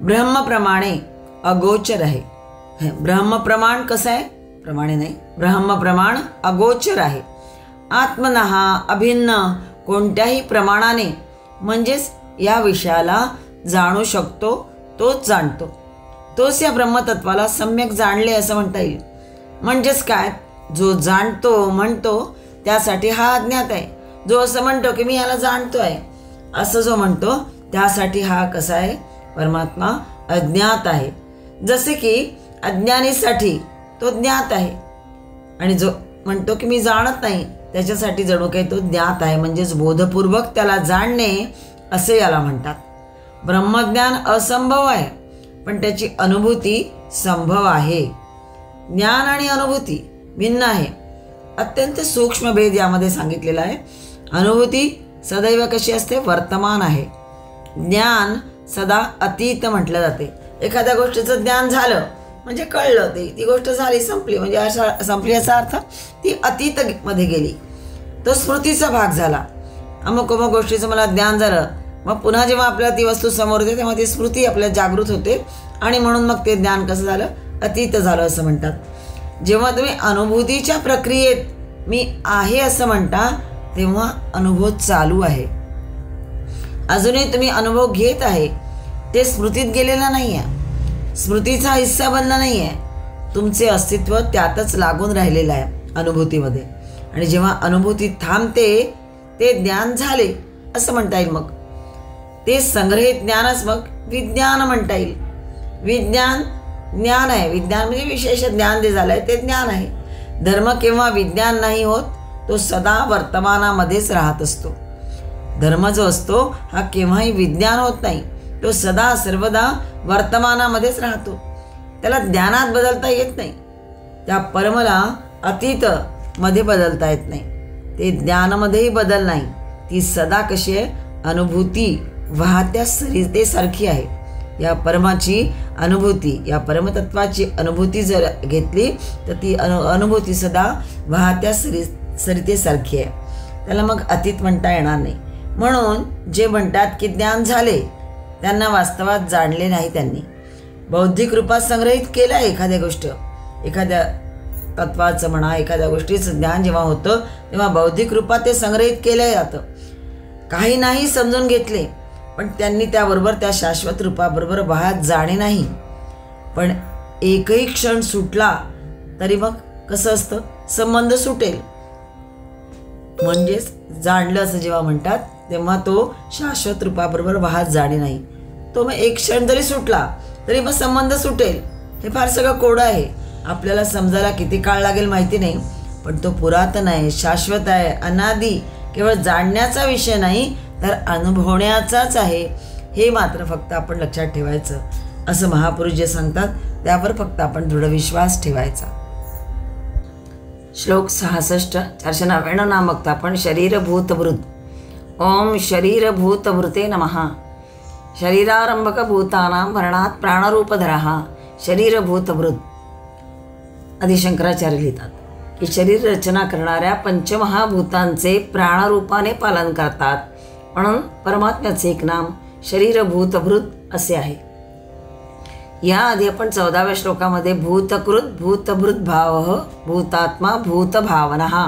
ब्रह्मप्रमाणे अगोचर आहे. ब्रह्मप्रमाण कसं आहे? प्रमाणे नाही, ब्रह्मप्रमाण अगोचर आहे. आत्मनः अभिन्न कोणत्याही प्रमाणाने, म्हणजेच या विषयाला जाणू शकतो तोच जाणतो, तोच या ब्रह्मतत्वाला सम्यक जाणले असं म्हणता येईल. म्हणजेच काय, जो जाणतो म्हणतो त्यासाठी हा अज्ञात आहे. जो असं म्हणतो की मी याला जाणतो आहे असं जो म्हणतो त्यासाठी हा कसा आहे? परमात्मा अज्ञात आहे. जसे की अज्ञानीसाठी तो ज्ञात आहे आणि जो म्हणतो की मी जाणत नाही त्याच्यासाठी जणू काही तो ज्ञात आहे, म्हणजेच बोधपूर्वक त्याला जाणणे असे याला म्हणतात. ब्रह्मज्ञान असंभव आहे पण त्याची अनुभूती संभव आहे. ज्ञान आणि अनुभूती भिन्न आहे. अत्यंत सूक्ष्म भेद यामध्ये सांगितलेला आहे. अनुभूती सदैव कशी असते? वर्तमान आहे. ज्ञान सदा अतीत म्हटलं जाते. एखाद्या गोष्टीचं ज्ञान झालं म्हणजे कळलं, ती गोष्ट झाली, संपली, म्हणजे अशा संपली याचा अर्थ ती अतीत मध्ये गेली, तो स्मृतीचा भाग झाला. अमुक अमुक गोष्टीचं मला ज्ञान झालं, मग पुन्हा जेव्हा आपल्याला ती वस्तू समोर येते तेव्हा ती स्मृती आपल्या जागृत होते आणि म्हणून मग ते ज्ञान कसं झालं? अतीत झालं असं म्हणतात. जेव्हा तुम्ही अनुभूतीच्या प्रक्रियेत मी आहे असं म्हणता तेव्हा अनुभव चालू आहे. अजूनही तुम्ही अनुभव घेत आहे, ते स्मृतीत गेलेला नाही आहे, स्मृतीचा हिस्सा बनला नाही आहे. तुमचे अस्तित्व त्यातच लागून राहिलेलं आहे अनुभूतीमध्ये. आणि जेव्हा अनुभूती थांबते ते ज्ञान झाले असं म्हणता येईल. मग ते संग्रहित ज्ञानच मग विज्ञान म्हणता येईल. विज्ञान ज्ञान आहे. विज्ञान म्हणजे विशेष ज्ञान जे झालं आहे ते ज्ञान आहे. धर्म केव्हा विज्ञान नाही होत, तो सदा वर्तमानामध्येच राहत असतो. धर्म जो असतो हा केव्हाही विज्ञान होत नाही, तो सदा सर्वदा वर्तमानामध्येच राहतो. त्याला ज्ञानात बदलता येत नाही. त्या परमला अतीत मध्ये बदलता येत नाही. ते ज्ञानामध्येही बदल नाही. ती सदा कशी आहे? अनुभूती वाहत्या सरितेसारखी आहे. या परमाची अनुभूती, या परमतत्वाची अनुभूती जर घेतली तर ती अनुभूती सदा वाहत्या सरितेसारखी आहे. त्याला मग अतीत म्हणता येणार नाही. म्हणून जे म्हणतात की ज्ञान झाले त्यांना वास्तवात जाणले नाही. त्यांनी बौद्धिक रूपात संग्रहित केलं आहे एखाद्या गोष्ट, एखाद्या तत्वाचं म्हणा, एखाद्या गोष्टीचं ज्ञान जेव्हा होतं तेव्हा बौद्धिक रूपात ते संग्रहित केलं जातं. काही नाही समजून घेतले पण त्यांनी त्याबरोबर त्या शाश्वत रूपाबरोबर वाहत जाणे नाही. पण एकही क्षण सुटला तरी मग कसं असतं? संबंध सुटेल. म्हणजेच जाणलं असं जेव्हा म्हणतात तेव्हा तो शाश्वत रूपाबरोबर वाहत जाणे नाही. तो मग एक क्षण जरी सुटला तरी मग संबंध सुटेल. हे फार सगळं कोडं आहे. आपल्याला समजायला किती काळ लागेल माहिती नाही, पण तो पुरातन आहे, शाश्वत आहे, अनादी. केवळ जाणण्याचा विषय नाही तर अनुभवण्याचाच आहे. हे मात्र फक्त आपण लक्षात ठेवायचं. असं महापुरुष जे सांगतात त्यावर फक्त आपण दृढ विश्वास ठेवायचा. श्लोक 66 499 नामक आपण शरीरभूतभृत. ओम शरीरभूतभृते नमः. शरीरारंभक भूतानां मरणात प्राणरूपधरः शरीरभूतभृत. आदिशंकराचार्य लिहितात की शरीर रचना करणाऱ्या पंचमहाभूतांचे प्राणरूपाने पालन करतात, म्हणून परमात्म्याचे एक नाम शरीरभूतभृत असे आहे. याआधी आपण 14व्या श्लोकामध्ये भूतकृत भूतभृत भाव भूतात्मा भूतभावना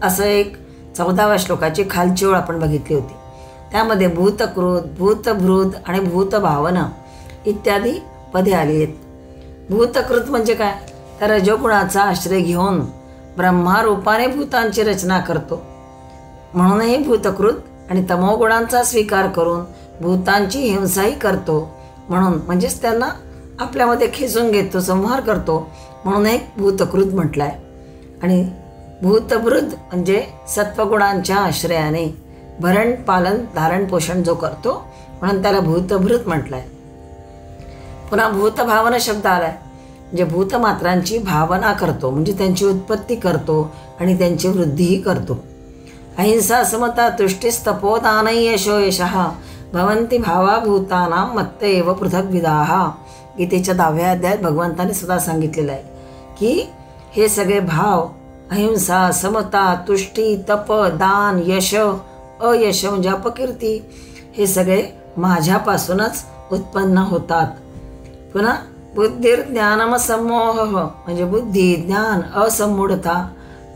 असं एक 14व्या श्लोकाची खालची ओळ आपण बघितली होती. त्यामध्ये भूतकृत, भूतभृत आणि भूतभावना इत्यादी पदे आली आहेत. भूतकृत म्हणजे काय? तर रजोगुणाचा आश्रय घेऊन ब्रह्मारूपाने भूतांची रचना करतो म्हणूनही भूतकृत, आणि तमोगुणांचा स्वीकार करून भूतांची हिंसाही करतो म्हणून, म्हणजेच त्यांना आपल्यामध्ये खेचून घेतो, संहार करतो म्हणून एक भूतकृत म्हटलं आहे. आणि भूतभृत म्हणजे सत्वगुणांच्या आश्रयाने भरण पालन धारण पोषण जो करतो म्हणून त्याला भूतभृत म्हटलं आहे. पुन्हा भूतभावना शब्द आला आहे, म्हणजे भूतमात्रांची भावना करतो, म्हणजे त्यांची उत्पत्ती करतो आणि त्यांची वृद्धीही करतो. अहिंसा समता तुष्टिस्तपोदान यशो यशः भवन्ति भावाभूतानां मत्त एव पृथग्विधाः. गीतेच्या 10व्या अध्यायात भगवंताने सुद्धा सांगितलेलं आहे की हे सगळे भाव अहिंसा समता तुष्टी तप दान यश अयश म्हणजे अपकीर्ती हे सगळे माझ्यापासूनच उत्पन्न होतात. पुन्हा बुद्धिर्ज्ञानम सम्मोह म्हणजे बुद्धी ज्ञान असंमूढता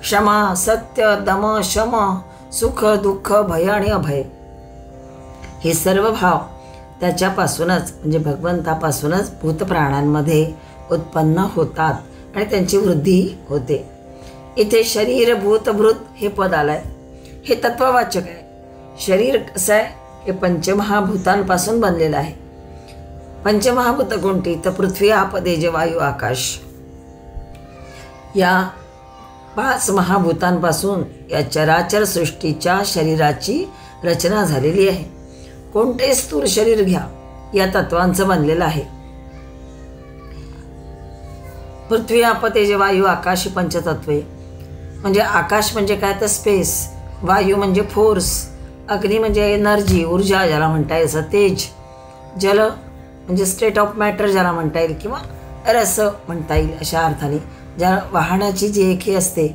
क्षमा सत्य दम शम सुख दुःख भय आणि अभय हे सर्व भाव त्याच्यापासूनच म्हणजे भगवंतापासूनच भूतप्राणांमध्ये उत्पन्न होतात आणि त्यांची वृद्धी होते. इथे शरीर भूतभृत हे पद आलंय, हे तत्ववाचक आहे. शरीर कसं आहे, हे पंचमहाभूतांपासून बनलेलं आहे. पंचमहाभूत कोणती, तर पृथ्वी आप तेज वायू आकाश या 5 महाभूतांपासून या चराचर सृष्टीच्या शरीराची रचना झालेली आहे. कोणते स्थूल शरीर घ्या, या तत्वांचं बनलेलं आहे. पृथ्वी आप तेज वायू आकाश पंचतत्वे म्हणजे आकाश म्हणजे काय तर स्पेस, वायू म्हणजे फोर्स, अग्नी म्हणजे एनर्जी ऊर्जा ज्याला म्हणता येईल, तेज, जल म्हणजे स्टेट ऑफ मॅटर ज्याला म्हणता येईल किंवा रस म्हणता येईल अशा अर्थाने. ज्या वाहनाची जी एकी असते,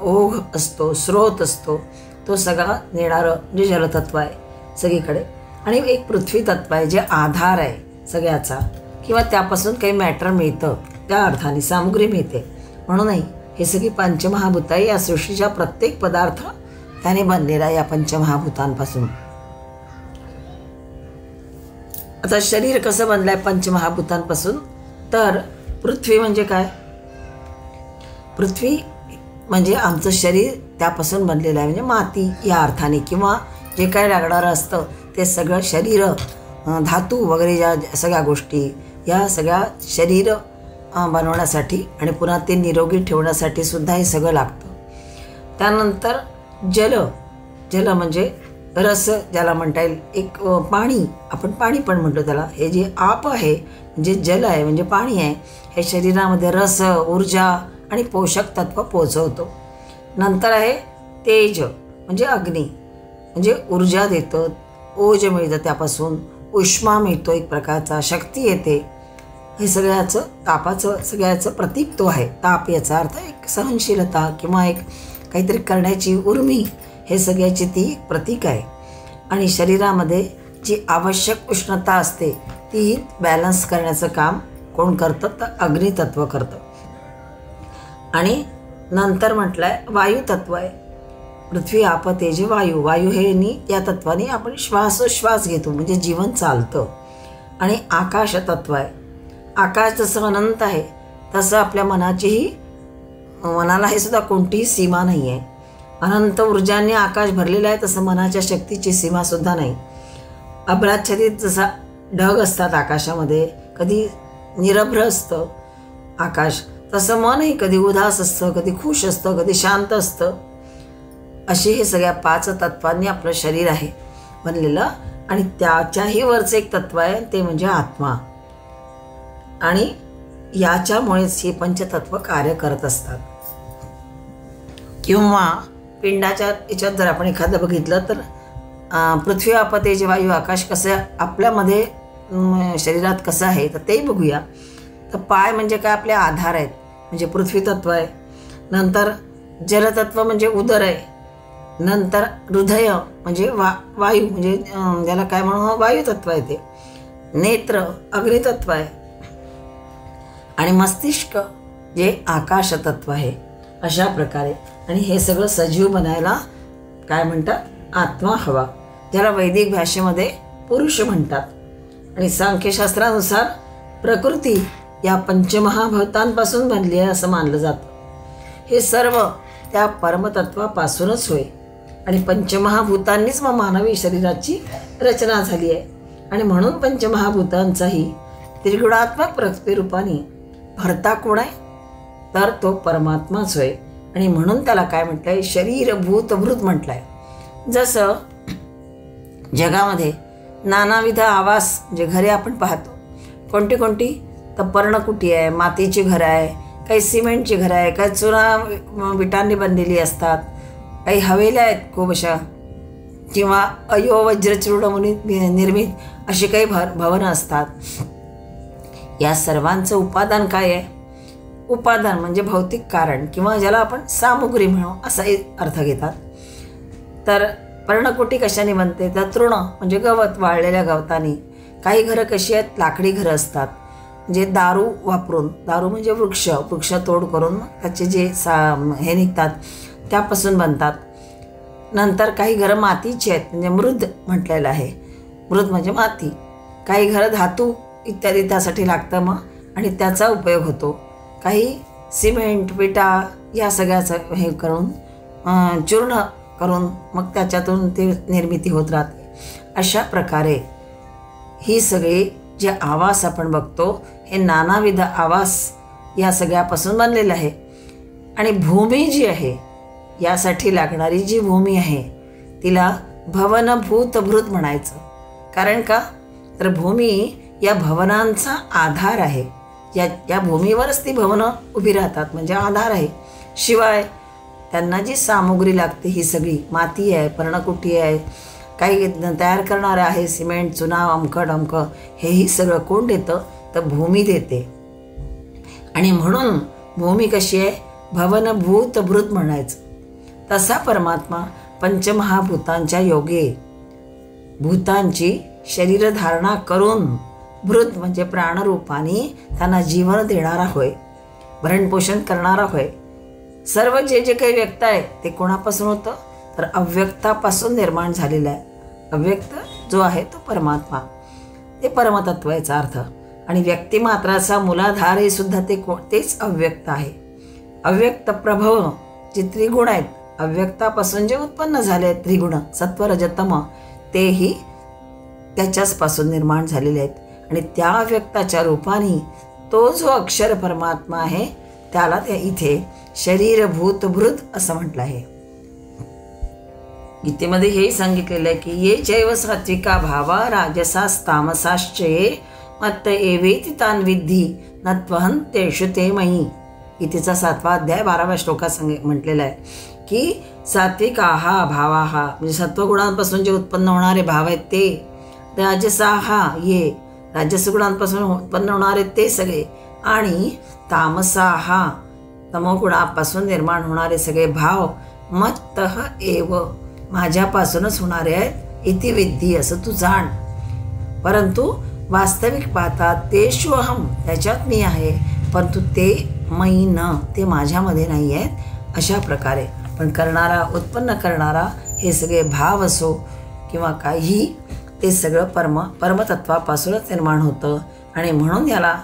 ओघ असतो, स्रोत असतो, तो सगळा नेणारं म्हणजे जलतत्व आहे सगळीकडे. आणि एक पृथ्वी तत्व आहे जे आधार आहे सगळ्याचा किंवा त्यापासून काही मॅटर मिळतं, त्या अर्थाने सामुग्री मिळते. म्हणूनही हे सगळी पंचमहाभूत आहे. या सृष्टीचा प्रत्येक पदार्थ त्याने बनलेला आहे या पंचमहाभूतांपासून. आता शरीर कसं बनलं आहे पंचमहाभूतांपासून, तर पृथ्वी म्हणजे काय, पृथ्वी म्हणजे आमचं शरीर त्यापासून बनलेलं आहे म्हणजे माती या अर्थाने किंवा जे काय लागणारं असतं ते सगळं शरीर धातू वगैरे ज्या सगळ्या गोष्टी या सगळ्या शरीर बनवण्यासाठी आणि पुन्हा ते निरोगी ठेवण्यासाठी सुद्धा हे सगळं लागतं. त्यानंतर जल म्हणजे रस ज्याला म्हणता येईल, एक पाणी, आपण पाणी पण म्हणतो त्याला. हे जे आप आहे म्हणजे जल आहे म्हणजे पाणी आहे, हे शरीरामध्ये रस ऊर्जा आणि पोषक तत्व पोचवतो. नंतर आहे तेज म्हणजे अग्नी म्हणजे ऊर्जा देतं, ओज मिळतं, त्यापासून उष्मा मिळतो, एक प्रकारचा शक्ती येते. हे सगळ्याचं तापाचं सगळ्याचं प्रतीक तो आहे. ताप याचा अर्थ एक सहनशीलता किंवा एक काहीतरी करण्याची उर्मी, हे सगळ्याची ती एक प्रतीक आहे. आणि शरीरामध्ये जी आवश्यक उष्णता असते ती बॅलन्स करण्याचं काम कोण करतं, तर अग्नितत्व करतं. आणि नंतर म्हटलं आहे वायुतत्व आहे. पृथ्वी आप तेज वायू, वायू हे या तत्वाने आपण श्वासोश्वास घेतो म्हणजे जीवन चालतं. आणि आकाश तत्व आहे. आकाश जसं अनंत आहे तसं आपल्या मनाला हे सुद्धा कोणतीही सीमा नाही आहे. अनंत ऊर्जांनी आकाश भरलेलं आहे, तसं मनाच्या शक्तीची सीमासुद्धा नाही. अभ्राच्छादित जसा ढग असतात आकाशामध्ये, कधी निरभ्र असतं आकाश, तसं मनही कधी उदास असतं, कधी खुश असतं, कधी शांत असतं. असे हे सगळ्या 5 तत्वांनी आपलं शरीर आहे बनलेलं. आणि त्याच्याही वरचं एक तत्व आहे ते म्हणजे आत्मा. आणि याच्यामुळेच हे पंचतत्व कार्य करत असतात. किंवा पिंडाच्या याच्यात जर आपण एखादं बघितलं तर पृथ्वी आप तेज वायू आकाश कसं आपल्यामध्ये शरीरात कसं आहे तर तेही बघूया. तर पाय म्हणजे काय, आपले आधार आहेत म्हणजे पृथ्वी तत्व आहे. नंतर जलतत्व म्हणजे उदर आहे. नंतर हृदय म्हणजे वायू म्हणजे ज्याला काय म्हणू वायू तत्व आहे ते. नेत्र अग्नितत्व आहे. आणि मस्तिष्क जे आकाश तत्व आहे. अशा प्रकारे आणि हे सगळं सजीव बनायला काय म्हणतात, आत्मा हवा, ज्याला वैदिक भाषेमध्ये पुरुष म्हणतात. आणि सांख्यशास्त्रानुसार प्रकृती या पंचमहाभूतांपासून बनली आहे असं मानलं जातं. हे सर्व त्या परमतत्वापासूनच होय. आणि पंचमहाभूतांनीच मग मानवी शरीराची रचना झाली आहे. आणि म्हणून पंचमहाभूतांचाही त्रिगुणात्मक प्रतिरूपाने भरता कोण आहे, तर तो परमात्माच होय. आणि म्हणून त्याला काय म्हटलं आहे, शरीर भूतभृत म्हटलं आहे. जसं जगामध्ये नानाविध आवास म्हणजे घरे आपण पाहतो, कोणती कोणती, तर पर्णकुटी आहे, मातीची घरं आहे, काही सिमेंटची घरं आहे, काही चुना विटांनी बनलेली असतात, काही हवेल्या आहेत खूप अशा, किंवा अयोवज्रचूर्ण निर्मित अशी काही भवनं असतात. या सर्वांचं उपादान काय आहे? उपादान म्हणजे भौतिक कारण, किंवा ज्याला आपण सामुग्री म्हणू असाही अर्थ घेतात. तर पर्णकुटी कशाने बनते? तर तृण म्हणजे गवत, वाळलेल्या गवतानी. काही घरं कशी आहेत? लाकडी घरं असतात, म्हणजे दारू वापरून, दारू म्हणजे वृक्ष तोड करून त्याचे जे हे निघतात त्यापासून बनतात. नंतर काही घरं मातीची आहेत, म्हणजे मृद म्हटलेलं आहे. मृद म्हणजे माती. काही घरं धातू इत्यादी त्यासाठी लागतं मग, आणि त्याचा उपयोग होतो. काही सिमेंट, विटा या सगळ्याचं हे करून चूर्ण करून मग त्याच्यातून ते निर्मिती होत राहते. अशा प्रकारे ही सगळी जे आवास आपण बघतो हे नानाविध आवास या सगळ्यापासून बनलेलं आहे. आणि भूमी जी आहे, यासाठी लागणारी जी भूमी आहे तिला भवनभूतभृत म्हणायचं. कारण का? तर भूमी या भवनांचा आधार आहे. या भूमीवरच ती भवनं उभी राहतात, म्हणजे आधार आहे. शिवाय त्यांना जी सामुग्री लागते ही सगळी माती आहे, पर्णकुटी आहे, काही तयार करणारं आहे, सिमेंट, चुना, अमकं हेही सगळं कोण देतं? तर भूमी देते. आणि म्हणून भूमी कशी आहे? भवनभूतभृत म्हणायचं. तसा परमात्मा पंचमहाभूतांच्या योगे भूतांची शरीरधारणा करून भृत म्हणजे प्राणरूपाने त्यांना जीवन देणारा होय, भरणपोषण करणारा होय. सर्व जे जे काही व्यक्त आहे ते कोणापासून होतं? तर अव्यक्तापासून निर्माण झालेलं आहे. अव्यक्त जो आहे तो परमात्मा, ते परमतत्व याचा अर्थ. आणि व्यक्तिमात्राचा मूलाधार हे सुद्धा तेच अव्यक्त आहे. अव्यक्त प्रभव जे त्रिगुण आहेत, अव्यक्तापासून जे उत्पन्न झाले आहेत त्रिगुण सत्व रजतम, तेही त्याच्याचपासून निर्माण झालेले आहेत. आणि त्या अव्यक्ताच्या रूपाने तो जो अक्षर परमात्मा आहे त्याला त्या इथे शरीरभूतभृत असं म्हटलं आहे. गीतेमध्ये हेही सांगितलेलं आहे की ये चैव सात्विका भावा राजसास्तामसाश्चये मत्त एवेति तान विद्धी नत्वहं तेषु ते मयी. गीतेचा 7वा अध्याय 12व्या श्लोकात म्हटलेला आहे की सात्विकाहा भावाहा म्हणजे सत्वगुणांपासून जे उत्पन्न होणारे भाव आहेत ते, राजसाहा ये राजसगुणांपासून उत्पन्न होणारे ते सगळे, आणि तामसाहा तमोगुणापासून निर्माण होणारे सगळे भाव मत्तः एव माझ्यापासूनच होणारे आहेत इति विद्धी असं तू जाण. परंतु वास्तविक पाहता तेषु अहम त्याच्यात मी आहे, परंतु ते मयी न ते माझ्यामध्ये नाही आहेत. अशा प्रकारे पण करणारा, उत्पन्न करणारा हे सगळे भाव असो किंवा काही, ते सगळं परमतत्वापासूनच निर्माण होतं. आणि म्हणून याला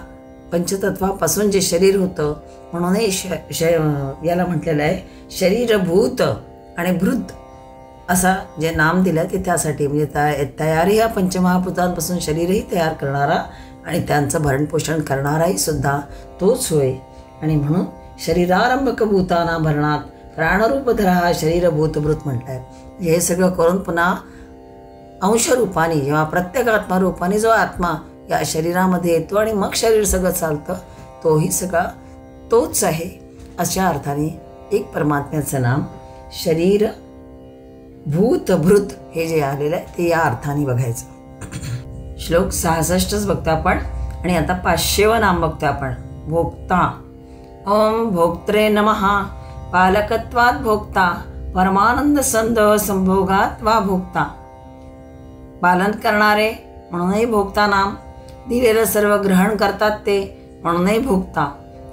पंचतत्वापासून जे शरीर होतं म्हणूनही याला म्हटलेलं आहे शरीरभूत आणि भृत असा जे नाम दिलं ते त्यासाठी, म्हणजे तयारी या पंचमहाभूतांपासून शरीरही तयार करणारा आणि त्यांचं भरणपोषण करणाराही सुद्धा तोच होय. आणि म्हणून शरीरारंभक भूताना भरणात प्राणरूपधरा शरीरभूतभृत म्हटलं आहे. हे सगळं करून पुन्हा अंशरूपाने जेव्हा प्रत्येक आत्मारूपाने जो आत्मा या शरीरामध्ये येतो आणि मग शरीर सगळं चालतं, तोही सगळा तोच आहे. अशा अर्थाने एक परमात्म्याचं नाम शरीर भूतभृत हे जे आलेलं आहे ते या अर्थाने बघायचं. श्लोक 66च बघतो आपण. आणि आता 500वं नाम बघतो आपण, भोक्ता. ओम भोक्त्रे नमः. पालकत्वात भोक्ता, परमानंद संद संभोगात वा भोक्ता. पालन करणारे म्हणूनही भोक्ता नाम, दिलेलं सर्व ग्रहण करतात ते म्हणूनही भोक्ता,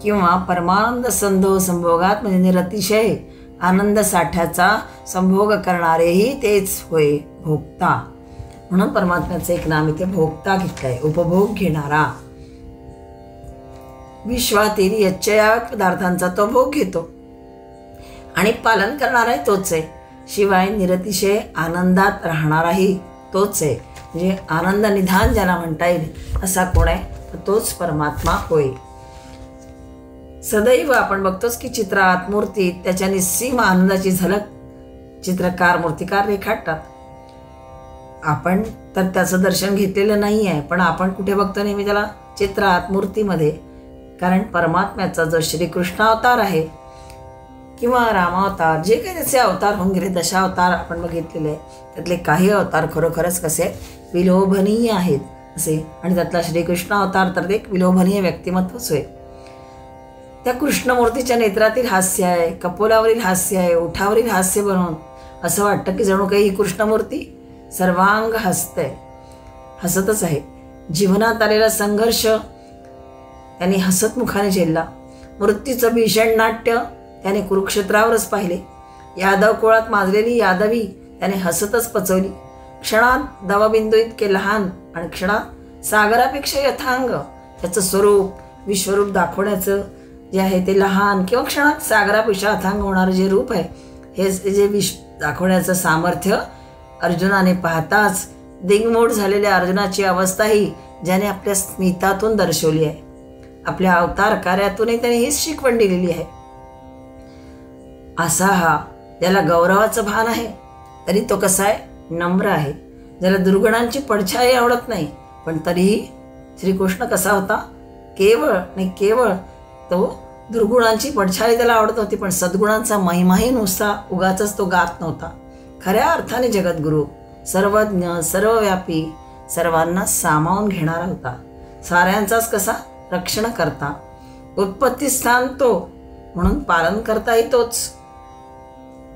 किंवा परमानंद संदो संभोगात म्हणजे निरतिशय आनंद साठ्याचा संभोग करणारेही तेच होय भोक्ता. म्हणून परमात्म्याचं एक नाम इथे भोक्ता घेतलंय, उपभोग घेणारा. विश्वातील यच्चया पदार्थांचा तो भोग घेतो आणि पालन करणाराही तोच आहे. शिवाय निरतिशय आनंदात राहणाराही तोच आहे. म्हणजे आनंद निधान ज्याला म्हणता येईल असा कोण आहे? तोच परमात्मा होय. सदैव आपण बघतोच की चित्रात मूर्तीत त्याच्या निस्सीम आनंदाची झलक चित्रकार मूर्तिकार रेखाटतात. आपण तर त्याचं दर्शन घेतलेलं नाही आहे, पण आपण कुठे बघतो नेहमी त्याला? चित्रात मूर्तीमध्ये. कारण परमात्म्याचा जो श्रीकृष्ण अवतार आहे किंवा रामावतार, जे काही त्याचे अवतार होऊन गेले, दशावतार आपण बघितलेले आहे, त्यातले काही अवतार खरोखरच कसे विलोभनीय आहेत असे. आणि त्यातला श्रीकृष्ण अवतार तर एक विलोभनीय व्यक्तिमत्वच होय. त्या कृष्णमूर्तीच्या नेत्रातील हास्य आहे, कपोलावरील हास्य आहे, ओठावरील हास्य बनवून असं वाटतं की जणू काही ही कृष्णमूर्ती सर्वांग हसतच आहे. जीवनात आलेला संघर्ष त्याने हसतमुखाने झेलला. मृत्यूचं भीषण नाट्य त्याने कुरुक्षेत्रावरच पाहिले. यादव कुळात माजलेली यादवी त्याने हसतच पचवली. क्षणात दवबिंदू इतके लहान आणि क्षणात सागरापेक्षा यथांग त्याचं स्वरूप, विश्वरूप दाखवण्याचं जे आहे ते लहान, किंवा क्षणात सागरापेक्षा अथांग होणारं जे रूप आहे, हे जे दाखवण्याचं सामर्थ्य अर्जुनाने पाहताच दिंगमोड झालेल्या अर्जुनाची अवस्थाही ज्याने आपल्या स्मितातून दर्शवली आहे. आपल्या अवतार कार्यातूनही त्याने हीच शिकवण दिलेली आहे. असा हा ज्याला गौरवाचं भान आहे, तरी तो कसा आहे, नम्र आहे. ज्याला दुर्गुणांची पडछाई आवडत नाही, पण तरीही श्रीकृष्ण कसा होता, केवळ तो दुर्गुणांची पडछाई त्याला आवडत होती, पण सद्गुणांचा महिमाही नुसता उगाच तो गात नव्हता. खऱ्या अर्थाने जगद्गुरु, सर्वज्ञ, सर्वव्यापी, सर्वांना सामावून घेणारा होता. साऱ्यांचाच कसा रक्षण करता, उत्पत्ती स्थान तो, म्हणून पालन करताही तोच.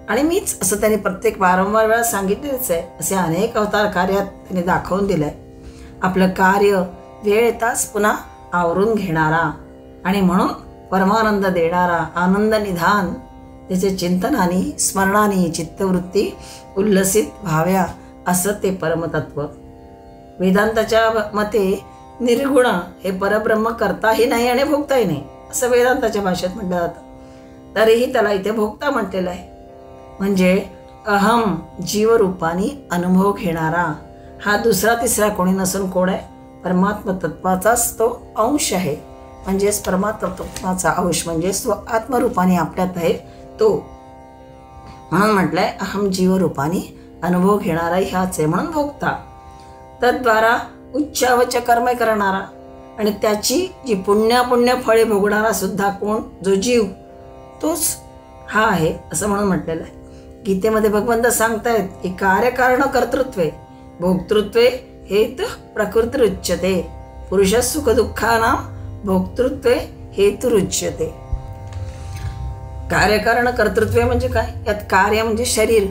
आणि मीच असं त्याने प्रत्येक वारंवार वेळा सांगितलेच आहे. असे अनेक अवतार कार्यात त्याने दाखवून दिलंय. आपलं कार्य वेळ येताच पुन्हा आवरून घेणारा आणि म्हणून परमानंद देणारा, आनंद निधान, त्याचे चिंतनाने स्मरणाने चित्तवृत्ती उल्लसित व्हाव्या असं ते परमतत्व. वेदांताच्या मते निर्गुण हे परब्रह्म करताही नाही आणि भोगताही नाही असं वेदांताच्या भाषेत म्हटलं जातं. तरीही त्याला इथे भोगता म्हटलेलं आहे. म्हणजे अहम जीवरूपाने अनुभव घेणारा हा दुसरा तिसरा कोणी नसून कोण आहे, परमात्मा तत्वाचाच तो अंश आहे. म्हणजेच परमात्मा तत्वाचा अंश म्हणजेच तो आत्मरूपाने आपल्यात आहे तो. म्हणून म्हटलंय अहम जीवरूपाने अनुभव घेणारा ह्याच आहे, म्हणून भोगता. तद्वारा उच्चावच कर्म करणारा आणि त्याची जी पुण्य फळे भोगणारा सुद्धा कोण, जो जीव, तोच हा आहे असं म्हणून म्हटलेलं आहे. गीतेमध्ये भगवंत सांगतायत की कार्यकारण कर्तृत्वे भोक्तृत्वे हेतु प्रकृतिरुच्यते, पुरुष सुख दुःखानां भोक्तृत्वे हेतुरुच्यते. कार्यकारण कर्तृत्व म्हणजे काय, यात कार्य म्हणजे शरीर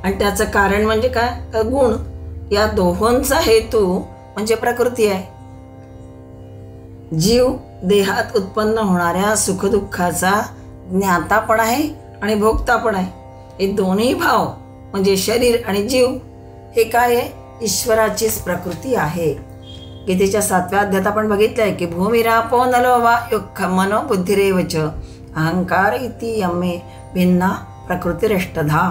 आणि त्याचं कारण म्हणजे काय, गुण. या दोहोंचा हेतू म्हणजे प्रकृती आहे. जीव देहात उत्पन्न होणाऱ्या सुखदुःखाचा ज्ञाता पण आहे आणि भोगता पण आहे. हे दोन्ही भाव म्हणजे शरीर आणि जीव हे काय आहे, ईश्वराचीच प्रकृती आहे. गीतेच्या 7व्या अध्यायात आपण बघितलंय की भूमिरापो नलो वायुः मनो बुद्धिरेवच अहंकार इति यमे भिन्ना प्रकृतिरष्टधा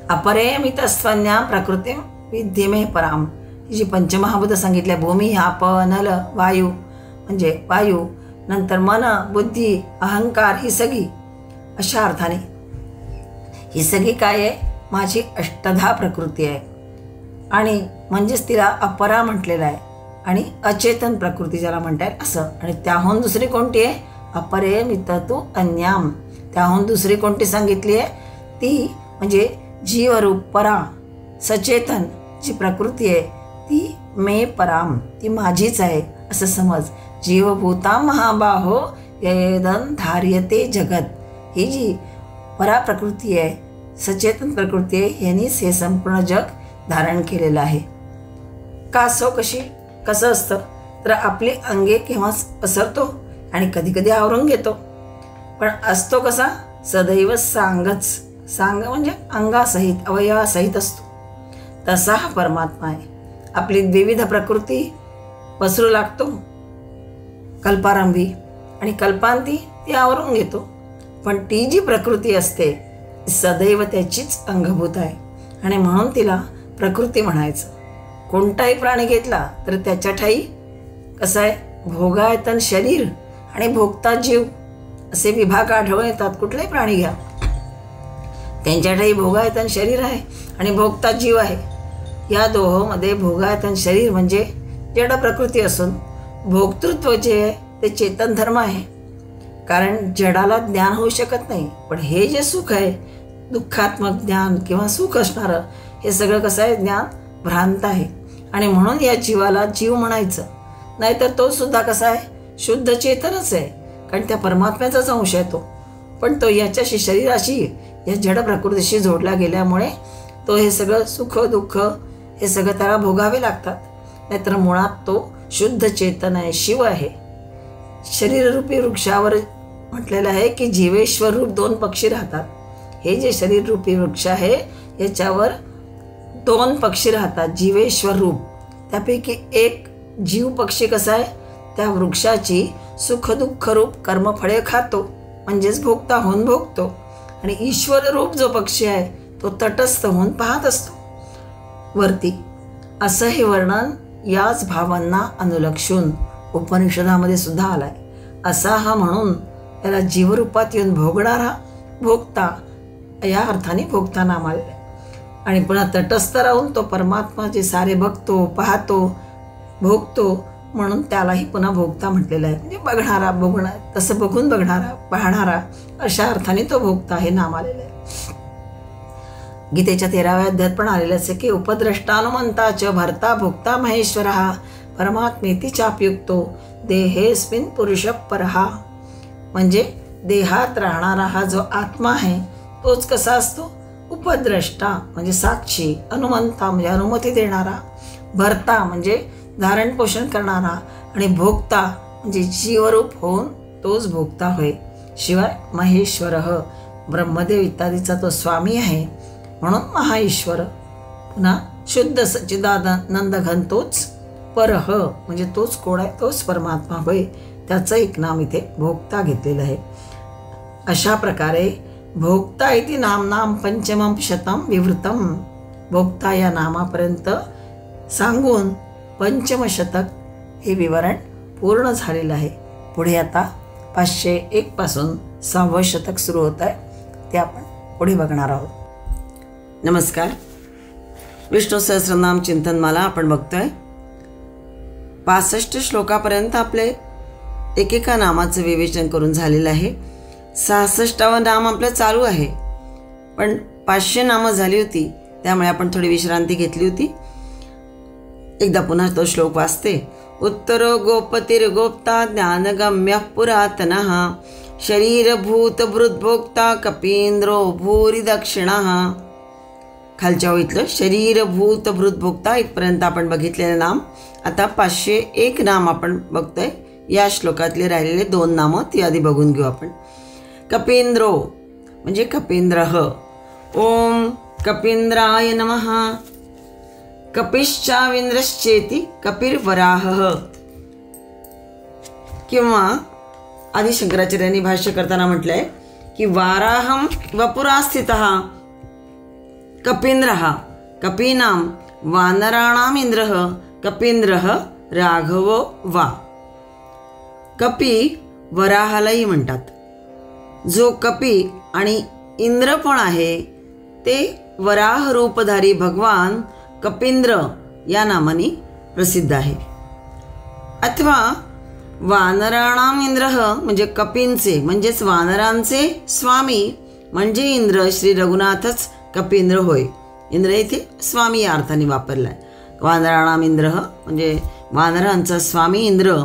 अपरेमितस्वन्या प्रकृती विद्यमे पराम. जी पंचमहाभूत सांगितल्या, भूमी, आप, नल, वायू म्हणजे वायू, नंतर मन, बुद्धी, अहंकार, ही सगळी अशा अर्थाने ही सगळी काय आहे, माझी अष्टधा प्रकृती आहे. आणि म्हणजेच तिला अपरा म्हटलेलं आहे. आणि अचेतन प्रकृती ज्याला म्हणतात असं. आणि त्याहून दुसरी कोणती आहे, अपरे मिततु अन्याम. त्याहून दुसरी कोणती सांगितली आहे, ती म्हणजे जीवरूप परा सचेतन जी प्रकृती आहे ती मे पराम, ती माझीच आहे असं समज. जीवभूता महाबाहो यदन धार्यते जगत. ही जी परा प्रकृती आहे, सचेतन प्रकृती आहे, यांनीच हे संपूर्ण जग धारण केलेलं आहे. का असो, कसं असतं तर आपली अंगे केव्हा पसरतो आणि कधी कधी आवरून घेतो, पण असतो कसा, सदैव सांग म्हणजे अंगासहित, अवयवासहित असतो. तसा हा परमात्मा आहे. आपली विविध प्रकृती पसरू लागतो कल्पारंभी आणि कल्पांती ती आवरून घेतो, पण ती जी प्रकृती असते सदैव त्याचीच अंगभूत आहे आणि म्हणून तिला प्रकृती म्हणायचं. कोणताही प्राणी घेतला तर त्याच्या ठाई कसं आहे, भोगायतन शरीर आणि भोगता जीव असे विभाग आढळून येतात. कुठलाही प्राणी घ्या, त्यांच्या ठाई भोगायतन शरीर आहे आणि भोगता जीव आहे. या दोहोमध्ये भोगायतन शरीर म्हणजे जड प्रकृती असून भोक्तृत्व जे आहे ते चेतन धर्म आहे. कारण जडाला ज्ञान होऊ शकत नाही. पण हे जे सुख आहे, दुःखात्मक ज्ञान किंवा सुख असणारं, हे सगळं कसं आहे, ज्ञान भ्रांत आहे. आणि म्हणून या जीवाला जीव म्हणायचं. नाहीतर तो सुद्धा कसा आहे, शुद्ध चेतनच आहे, कारण त्या परमात्म्याचाच अंश आहे तो. पण तो याच्याशी, शरीराशी, या जड प्रकृतीशी जोडला गेल्यामुळे तो हे सगळं सुख दुःख हे सगळं त्याला भोगावे लागतात. नाहीतर मुळात तो शुद्ध चेतन आहे, शिव आहे. शरीररूपी वृक्षावर म्हटलेलं आहे की जीवेश्वर रूप 2 पक्षी राहतात. हे जे शरीररूपी वृक्ष आहे याच्यावर 2 पक्षी राहतात, जीवेश्वर रूप. त्यापैकी एक जीव पक्षी कसा आहे, त्या वृक्षाची सुख दुःख रूप कर्मफळे खातो, म्हणजेच भोगता होऊन भोगतो. आणि ईश्वर रूप जो पक्षी आहे तो तटस्थ होऊन पाहत असतो वरती. असं हे वर्णन याच भावांना अनुलक्षून उपनिषदामध्ये सुद्धा आलाय. असा हा म्हणून त्याला जीवरूपात येऊन भोगणारा, भोगता, या अर्थाने भोगता नाम आलेला आहे. आणि पुन्हा तटस्थ राहून तो परमात्मा जे सारे बघतो, पाहतो, भोगतो, म्हणून त्यालाही पुन्हा भोगता म्हटलेलं आहे. म्हणजे बघणारा, तसं बघून बघणारा, पाहणारा, अशा अर्थाने तो भोगता हे नाम आलेलं आहे. गीतेच्या 13व्या अध्यायात पण आलेलंच आहे की उपद्रष्टानुमंताच भर्ता भोक्ता महेश्वर परमात्मेती चापयुक्तो देहेस्मिन पुरुष परहा. म्हणजे देहात राहणारा हा जो आत्मा आहे तोच कसा असतो, उपद्रष्टा म्हणजे साक्षी, अनुमंता म्हणजे अनुमती देणारा, भर्ता म्हणजे धारण पोषण करणारा, आणि भोक्ता म्हणजे जीवरूप होऊन तोच भोक्ता होय. शिवाय महेश्वर ब्रह्मदेव इत्यादीचा तो स्वामी आहे, म्हणून महाईश्वर. पुन्हा शुद्ध सच्चिदानंद घन तोच परह म्हणजे तोच कोण आहे, तोच परमात्मा होय. त्याचं एक नाम इथे भोक्ता घेतलेलं आहे. अशा प्रकारे भोक्ता इति नाम पंचमं शतम विवृतम. भोक्ता या नामापर्यंत सांगून 5मं शतक हे विवरण पूर्ण झालेलं आहे. पुढे आता 501 पासून 6वं शतक सुरू होत आहे, ते आपण पुढे बघणार आहोत. नमस्कार. विष्णू सहस्रनाम चिंतनमाला आपण बघतोय. 65 श्लोकापर्यंत आपले एकेका नामाचं विवेचन करून झालेलं आहे. 66वं नाम आपलं चालू आहे, पण 500 नामं झाली होती, त्यामुळे आपण थोडी विश्रांती घेतली होती. एकदा पुन्हा तो श्लोक वाचते. उत्तरो गोपतिर्गोप्ता ज्ञानगम्य पुरातनः शरीरभूत भृद्भोक्ता कपींद्रो भूरी दक्षिणः. खालच्या ओळीतलं शरीरभूत भृद्भोक्ता इथपर्यंत आपण बघितलेलं नाम. आता 501 नाम आपण बघतोय. या श्लोकातले राहिलेले 2 नामं ती आधी बघून घेऊ आपण. कपींद्रो म्हणजे कपींद्रः. ओम कपींद्राय नमः. कपिश्चाविंद्रश्चेति कपिर्वराहः. किंवा आदि शंकराचार्यांनी भाष्य करताना म्हटलंय की वाराहं वपुरा स्थितः कपींद्रः कपीनां वानराणाम इंद्रः कपींद्रः राघवो वा. कपी वराहालाही म्हणतात. जो कपी आणि इंद्र पण आहे ते वराह रूपधारी भगवान कपींद्र या नामाने प्रसिद्ध आहे. अथवा वानराणाम इंद्र म्हणजे कपींचे म्हणजेच वानरांचे स्वामी म्हणजे इंद्र श्री रघुनाथच कपींद्र होय. इंद्र इथे स्वामी या अर्थाने वापरला आहे. वानराणाम इंद्र म्हणजे वानरांचा स्वामी इंद्र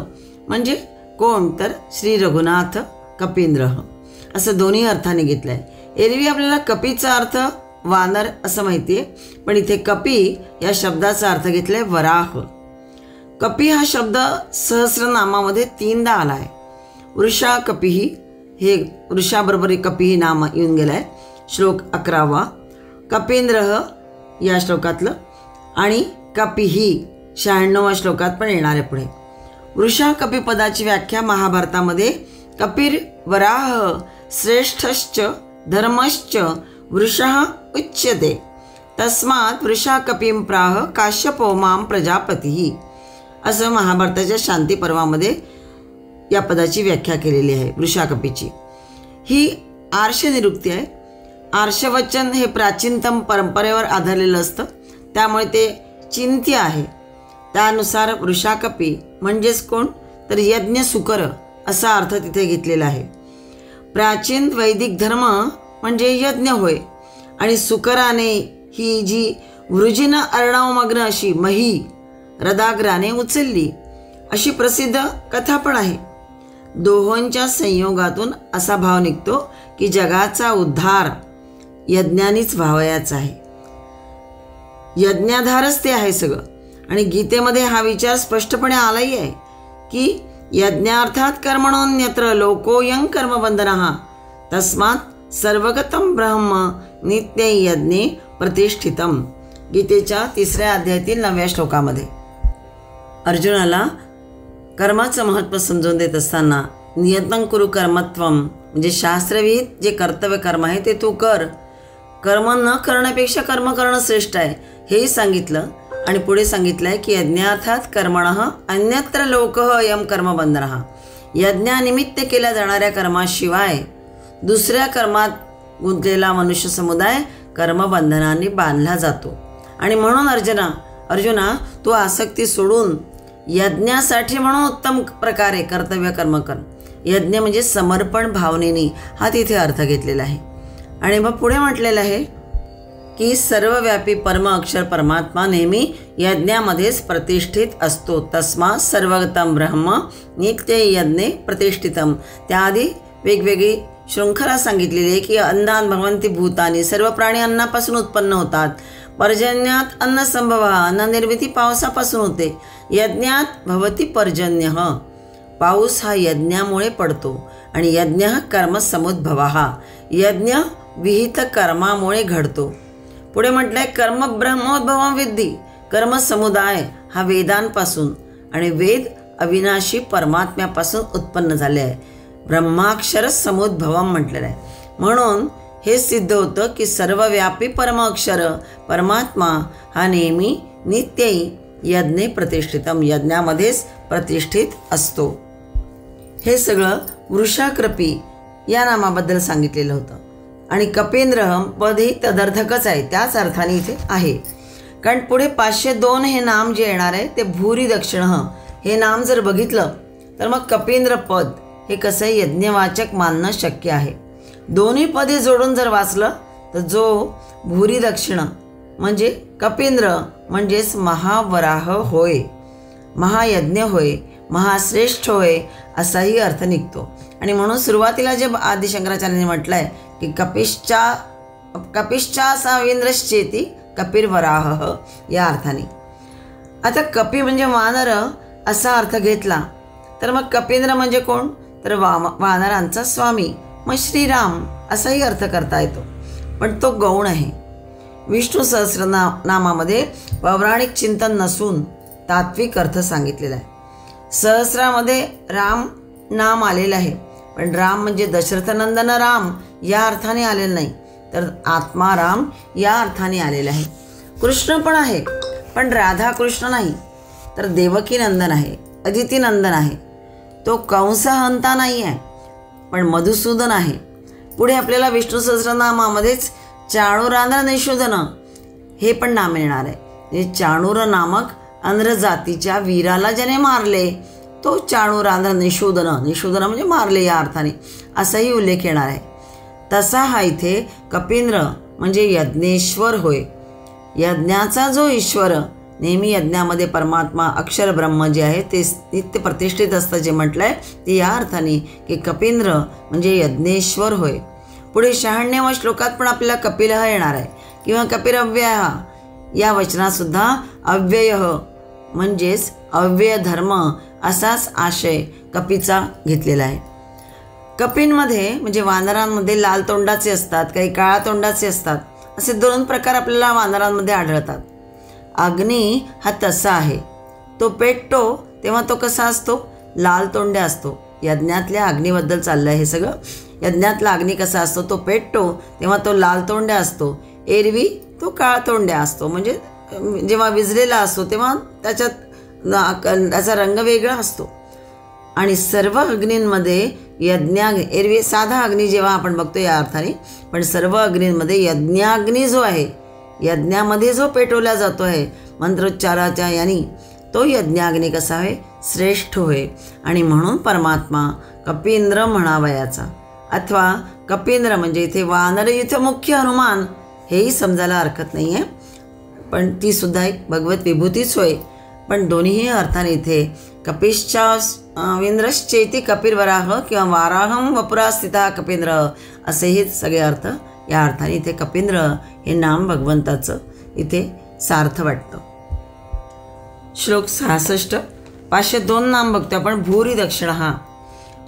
म्हणजे कोण, तर श्री रघुनाथ कपींद्र, असं दोन्ही अर्थाने घेतलं आहे. एरवी आपल्याला कपीचा अर्थ वानर असं माहिती आहे, पण इथे कपी या शब्दाचा अर्थ घेतलाय वराह. कपी हा शब्द सहस्रनामामध्ये 3दा आला आहे. वृषा कपिही हे वृषाबरोबर कपिही नाम येऊन गेलं आहे. श्लोक 11वा. कपींद्र या श्लोकातलं आणि कपिही 96व्या श्लोकात पण येणार आहे पुढे. वृषा कपी पदाची व्याख्या महाभारतामध्ये कपिर वराह श्रेष्ठश्च धर्मश्च वृषः उच्यते तस्मात् वृषा कपिं प्राह काश्यपो मां प्रजापती. असं महाभारताच्या शांती पर्वामध्ये या पदाची व्याख्या केलेली आहे वृषा कपीची. ही आर्ष निरुक्ती आहे. आर्षवचन हे प्राचीनतम परंपरेवर आधारलेलं असतं, त्यामुळे ते चिंत्य आहे. त्यानुसार वृषा कपी म्हणजेच कोण, तर यज्ञ सुकर असा अर्थ तिथे घेतलेला आहे. प्राचीन वैदिक धर्म म्हणजे यज्ञ होय. आणि सुकराने ही जी वृजिन अर्णवमग्न अशी मही रदाग्राने उचलली अशी प्रसिद्ध कथा पण आहे. दोहोंच्या संयोगातून असा भाव निघतो की जगाचा उद्धार यज्ञानीच व्हावयाचा आहे. यज्ञाधारच ते आहे सगळं. आणि गीतेमध्ये हा विचार स्पष्टपणे आलाही आहे की यज्ञार्थात कर्मणोन्यत्र लोकोयं कर्मबंधनः तस्मात् सर्वगतं ब्रह्म नित्य यज्ञे प्रतिष्ठितम. गीतेच्या 3ऱ्या अध्यायातील 9व्या श्लोकामध्ये अर्जुनाला कर्माचं महत्त्व समजून देत असताना नियतं कुरु कर्मत्वम म्हणजे शास्त्रविहित जे कर्तव्य कर्म आहे ते तू कर. कर्म न करण्यापेक्षा कर्म करणं श्रेष्ठ आहे हेही सांगितलं. आणि पुढे सांगितलं आहे की यज्ञार्थात कर्मणः अन्यत्र लोकः यम कर्मबंधनः. यज्ञानिमित्त केल्या जाणाऱ्या कर्माशिवाय दुसऱ्या कर्मात गुंतलेला मनुष्य समुदाय कर्मबंधनांनी बांधला जातो. आणि म्हणून अर्जुना तू आसक्ती सोडून यज्ञासाठी म्हणून उत्तम प्रकारे कर्तव्य कर्म कर. यज्ञ म्हणजे समर्पण भावनेने हा तिथे अर्थ घेतलेला आहे. आणि मग पुढे म्हटलेलं आहे की सर्वव्यापी परम अक्षर परमात्मा नेहमी यज्ञामध्येच प्रतिष्ठित असतो. तस्मात् सर्वगतं ब्रह्म नित्य यज्ञे प्रतिष्ठितम. त्याआधी वेगवेगळी शृंखला सांगितलेली आहे की अन्नात भगवंती भूतानी. सर्व प्राणी अन्नापासून उत्पन्न होतात. पर्जन्यात अन्न संभव. अन्न निर्मिती पावसापासून होते. यज्ञात भवती पर्जन्य. पाऊस हा यज्ञामुळे पडतो. आणि यज्ञ कर्म समुद्भव. यज्ञ विहित कर्मामुळे घडतो. पुढे म्हटलंय कर्म ब्रह्मोद्भवम विद्धी. कर्म समुदाय हा वेदांपासून आणि वेद अविनाशी परमात्म्यापासून उत्पन्न झाले आहे. ब्रह्माक्षर समुद्भवम म्हटलेलं आहे. म्हणून हे सिद्ध होतं की सर्वव्यापी परमाक्षर परमात्मा हा नेहमी नित्य यज्ञे प्रतिष्ठितम यज्ञामध्येच प्रतिष्ठित असतो. हे सगळं वृषाकृपी या नामाबद्दल सांगितलेलं होतं. आणि कपेंद्र पद ही तदर्थकच आहे, त्याच अर्थाने इथे आहे. कारण पुढे 502 हे नाम जे येणार आहे ते भूरी दक्षिण हे नाम जर बघितलं तर मग कपेंद्र पद हे कसं यज्ञवाचक मानणं शक्य आहे. दोन्ही पदे जोडून जर वाचलं तर जो भूरी दक्षिण म्हणजे कपेंद्र म्हणजेच महावराह होय, महायज्ञ होय, महाश्रेष्ठ होय असाही अर्थ निघतो. आणि म्हणून सुरुवातीला जे आदि शंकराचार्यांनी म्हटलं आहे की कपिश्चा सावेंद्रश्चेती कपिर्वराह या अर्थाने. आता कपी म्हणजे वानर असा अर्थ घेतला तर मग कपेंद्र म्हणजे कोण तर वानरांचा स्वामी मग श्रीराम असाही अर्थ करता येतो. पण तो गौण आहे. विष्णू सहस्रनामामध्ये पौराणिक चिंतन नसून तात्विक अर्थ सांगितलेला आहे. सहस्रामध्ये राम नाम आलेलं आहे पण राम म्हणजे दशरथनंदन राम या अर्थाने आलेलं नाही तर आत्मा राम या अर्थाने आलेलं आहे. कृष्ण पण आहे पण राधा कृष्ण नाही तर देवकी नंदन आहे, अदिती नंदन आहे. तो कंसहंता नाही आहे पण मधुसूदन आहे. पुढे आपल्याला विष्णू सहस्रनामामध्येच चाणूरांध्र निषूदन हे पण नाम येणार आहे. हे चाणूर नामक आंध्र जातीच्या वीराला ज्याने मारले तो चाणूरांध्र निषूदन म्हणजे मारले या अर्थाने असाही उल्लेख येणार आहे. तसा हा इथे कपिंद्र म्हणजे यज्ञेश्वर होय. यज्ञाचा जो ईश्वर नेहमी यज्ञामध्ये परमात्मा अक्षर ब्रह्म जे आहे ते नित्य प्रतिष्ठित असतं जे म्हटलं आहे ते या अर्थाने की कपिंद्र म्हणजे यज्ञेश्वर होय. पुढे 96व्या श्लोकात पण आपल्याला कपिलः येणार आहे किंवा कपिरव्यय या वचनातसुद्धा अव्यय म्हणजेच अव्यय धर्म असाच आशय कपीचा घेतलेला आहे. कपींमध्ये म्हणजे वानरांमध्ये लाल तोंडाचे असतात, काही काळा तोंडाचे असतात, असे 2 प्रकार आपल्याला वानरांमध्ये आढळतात. अग्नी हा तसा आहे. तो पेटतो तेव्हा तो कसा असतो लाल तोंड्या असतो. यज्ञातल्या अग्नीबद्दल चाललं आहे हे सगळं. यज्ञातला अग्नी कसा असतो तो पेटतो तेव्हा तो लाल तोंड्या असतो. एरवी तो काळा तोंड्या असतो. म्हणजे जेव्हा विझलेला असतो तेव्हा त्याचा रंग वेगळा असतो. आणि सर्व अग्नींमध्ये एरवी साधा अग्नी जेव्हा आपण बघतो या अर्थाने पण सर्व अग्नींमध्ये यज्ञाग्नी जो आहे यज्ञामध्ये जो पेटवला जातो आहे मंत्रोच्चाराच्या यानी तो यज्ञाग्नी कसा आहे श्रेष्ठ होय. आणि म्हणून परमात्मा कपींद्र म्हणावयाचा अथवा कपींद्र म्हणजे इथे वानरयुथ मुख्य हनुमान हेही समजायला हरकत नाही आहे, पण ती सुद्धा एक भगवत विभूतीच होय. पण दोन्ही अर्थाने इथे कपिश्चा विंद्रश्चेती कपिर्वराह किंवा वाराहम वपुरा स्थिता कपिंद्र असेही सगळे अर्थ या अर्थाने इथे कपिंद्र हे नाम भगवंताचं इथे सार्थ वाटतं. श्लोक 66. 502 नाम बघतो आपण. भूरी दक्षिणा.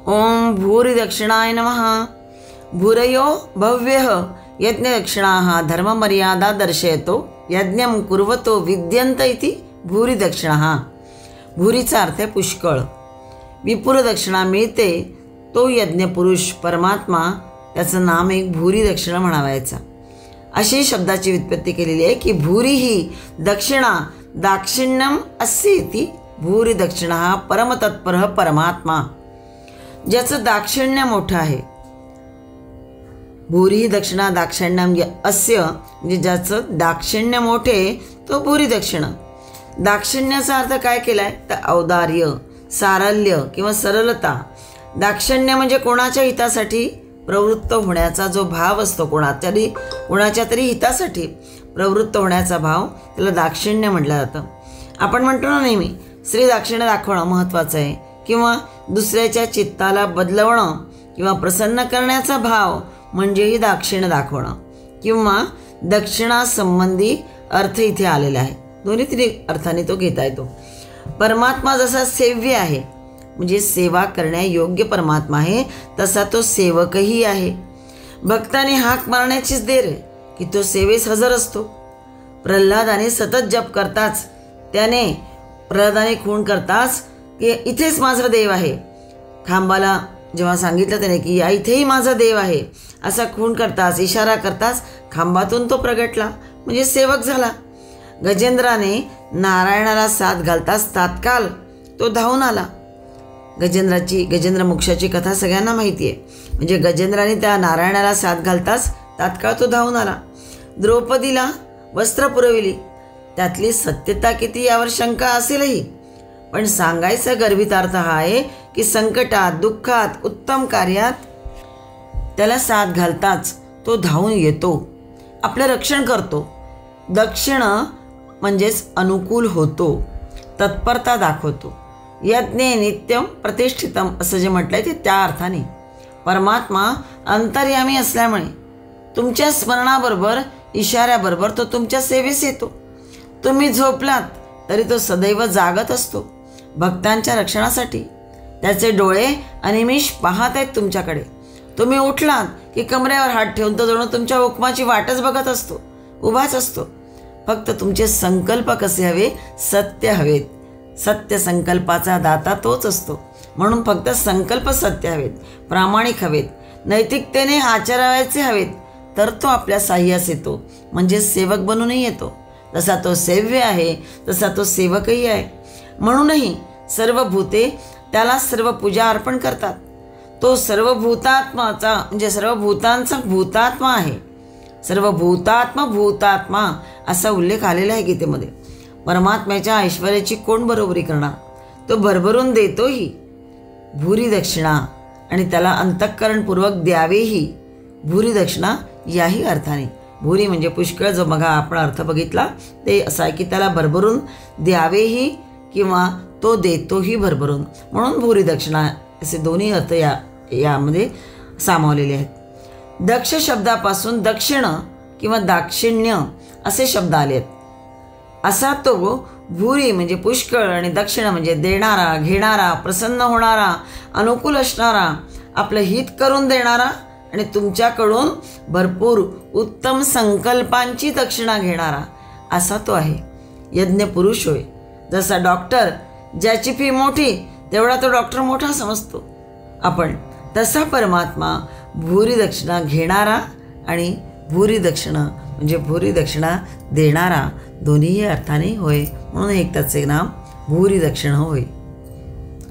ओम भूरी दक्षिणाय नमः. भूरयो भव्यः यज्ञ दक्षिणा धर्ममर्यादा दर्शयतो यज्ञं कुर्वतो विद्यन्त इति भूरी दक्षिणा. भूरीचा अर्थ आहे पुष्कळ. विपुल दक्षिणा मिळते तो यज्ञपुरुष परमात्मा, त्याचं नाम एक भूरी दक्षिणा म्हणावायचा. अशी शब्दाची व्युत्पत्ती केलेली आहे की भूरी ही दक्षिणा दाक्षिण्यम अस्य इति भूरी दक्षिणा परमतत्पर परमात्मा, ज्याचं दाक्षिण्य मोठं आहे. भूरी दक्षिणा दाक्षिण्यम अस्य म्हणजे ज्याचं दाक्षिण्य मोठे तो भूरी दक्षिणा. दाक्षिण्याचा अर्थ काय केलाय तर औदार्य, सारल्य किंवा सरलता. दाक्षिण्य म्हणजे कोणाच्या हितासाठी प्रवृत्त होण्याचा जो भाव असतो, कोणाच्या तरी हितासाठी प्रवृत्त होण्याचा भाव, त्याला दाक्षिण्य म्हटलं जातं. आपण म्हणतो ना नेहमी श्री दाक्षिण्य दाखवणं महत्त्वाचं आहे, किंवा दुसऱ्याच्या चित्ताला बदलवणं किंवा प्रसन्न करण्याचा भाव म्हणजेही दाक्षिण्य दाखवणं किंवा दक्षिणासंबंधी अर्थ इथे आलेला आहे. दोन्ही तिन्ही अर्थाने तो घेता येतो. परमात्मा जसा सेव्य आहे म्हणजे सेवा करण्यायोग्य परमात्मा आहे, तसा तो सेवकही आहे. भक्ताने हाक मारण्याचीच देर आहे की तो सेवेस हजर असतो. प्रल्हादाने सतत जप करताच, प्रल्हादाने खूण करताच की इथेच माझा देव आहे, खांबाला जेव्हा सांगितलं त्याने की या इथेही माझा देव आहे, असा खूण करताच, इशारा करताच खांबातून तो प्रगटला म्हणजे सेवक झाला. गजेंद्राने नारायणाला साथ घालताच तात्काळ तो धावून आला. गजेंद्र मोक्षाची कथा सगळ्यांना माहिती आहे. म्हणजे गजेंद्राने त्या नारायणाला साथ घालताच तात्काळ तो धावून आला. द्रौपदीला वस्त्र पुरविली, त्यातली सत्यता किती यावर शंका असेलही, पण सांगायचा गर्भितार्थ हा आहे की संकटात, दुःखात, उत्तम कार्यात त्याला साथ घालताच तो धावून येतो, आपलं रक्षण करतो. दक्षिण म्हणजेच अनुकूल होतो, तत्परता दाखवतो. यज्ञ नित्यम प्रतिष्ठितम असं जे म्हटलंय ते त्या अर्थाने. परमात्मा अंतर्यामी असल्यामुळे तुमच्या स्मरणाबरोबर, इशाऱ्याबरोबर तो तुमच्या सेवेस येतो. तुम्ही झोपलात तरी तो सदैव जागत असतो भक्तांच्या रक्षणासाठी. त्याचे डोळे अनिमिष पाहत आहेत तुमच्याकडे. तुम्ही उठलात की कमरेवर हात ठेवून तो जणू तुमच्या हुकमाची वाटच बघत असतो, उभाच असतो. फक्त तुमचे संकल्प कसे हवे, सत्य हवेत. सत्य संकल्पाचा दाता तोच असतो, म्हणून फक्त संकल्प सत्य हवेत, प्रामाणिक हवेत, नैतिकतेने आचरावायचे हवेत, तर तो आपल्या साह्यास येतो, म्हणजे सेवक बनूनही येतो. जसा तो सेव्य आहे तसा तो सेवकही आहे. म्हणूनही सर्व भूते त्याला सर्व पूजा अर्पण करतात. तो सर्व भूतात्माचा म्हणजे सर्व भूतांचा भूतात्मा आहे. सर्व भूतात्मा असा उल्लेख आलेला आहे गीतेमध्ये. परमात्म्याच्या ऐश्वर्याची कोण बरोबरी करणार, तो भरभरून देतोही. भूरी दक्षिणा आणि त्याला अंतःकरणपूर्वक द्यावेही. भूरी दक्षिणा याही अर्थाने. भूरी म्हणजे पुष्कळ, जो मग आपण अर्थ बघितला ते असा आहे की त्याला भरभरून द्यावेही किंवा तो देतोही भरभरून, म्हणून भूरी दक्षिणा असे दोन्ही अर्थ यामध्ये सामावलेले आहेत. दक्ष शब्दापासून दक्षिण किंवा दाक्षिण्य असे शब्द आले आहेत. असा तो भूरी म्हणजे पुष्कळ आणि दक्षिण म्हणजे देणारा, घेणारा, प्रसन्न होणारा, अनुकूल असणारा, आपलं हित करून देणारा आणि तुमच्याकडून भरपूर उत्तम संकल्पांची दक्षिणा घेणारा असा तो आहे. यज्ञ पुरुष होय. जसा डॉक्टर ज्याची फी मोठी तेवढा तो डॉक्टर मोठा समजतो आपण, तसा परमात्मा भूरी दक्षिणा घेणारा आणि भूरी दक्षिणा म्हणजे भूरी दक्षिणा देणारा दोन्ही अर्थाने होय. म्हणून एक त्याचे नाम भूरी दक्षिणा होय.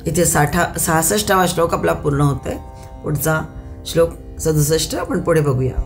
इथे 66वा श्लोक आपला पूर्ण होतोय. पुढचा श्लोक 67 आपण पुढे बघूया.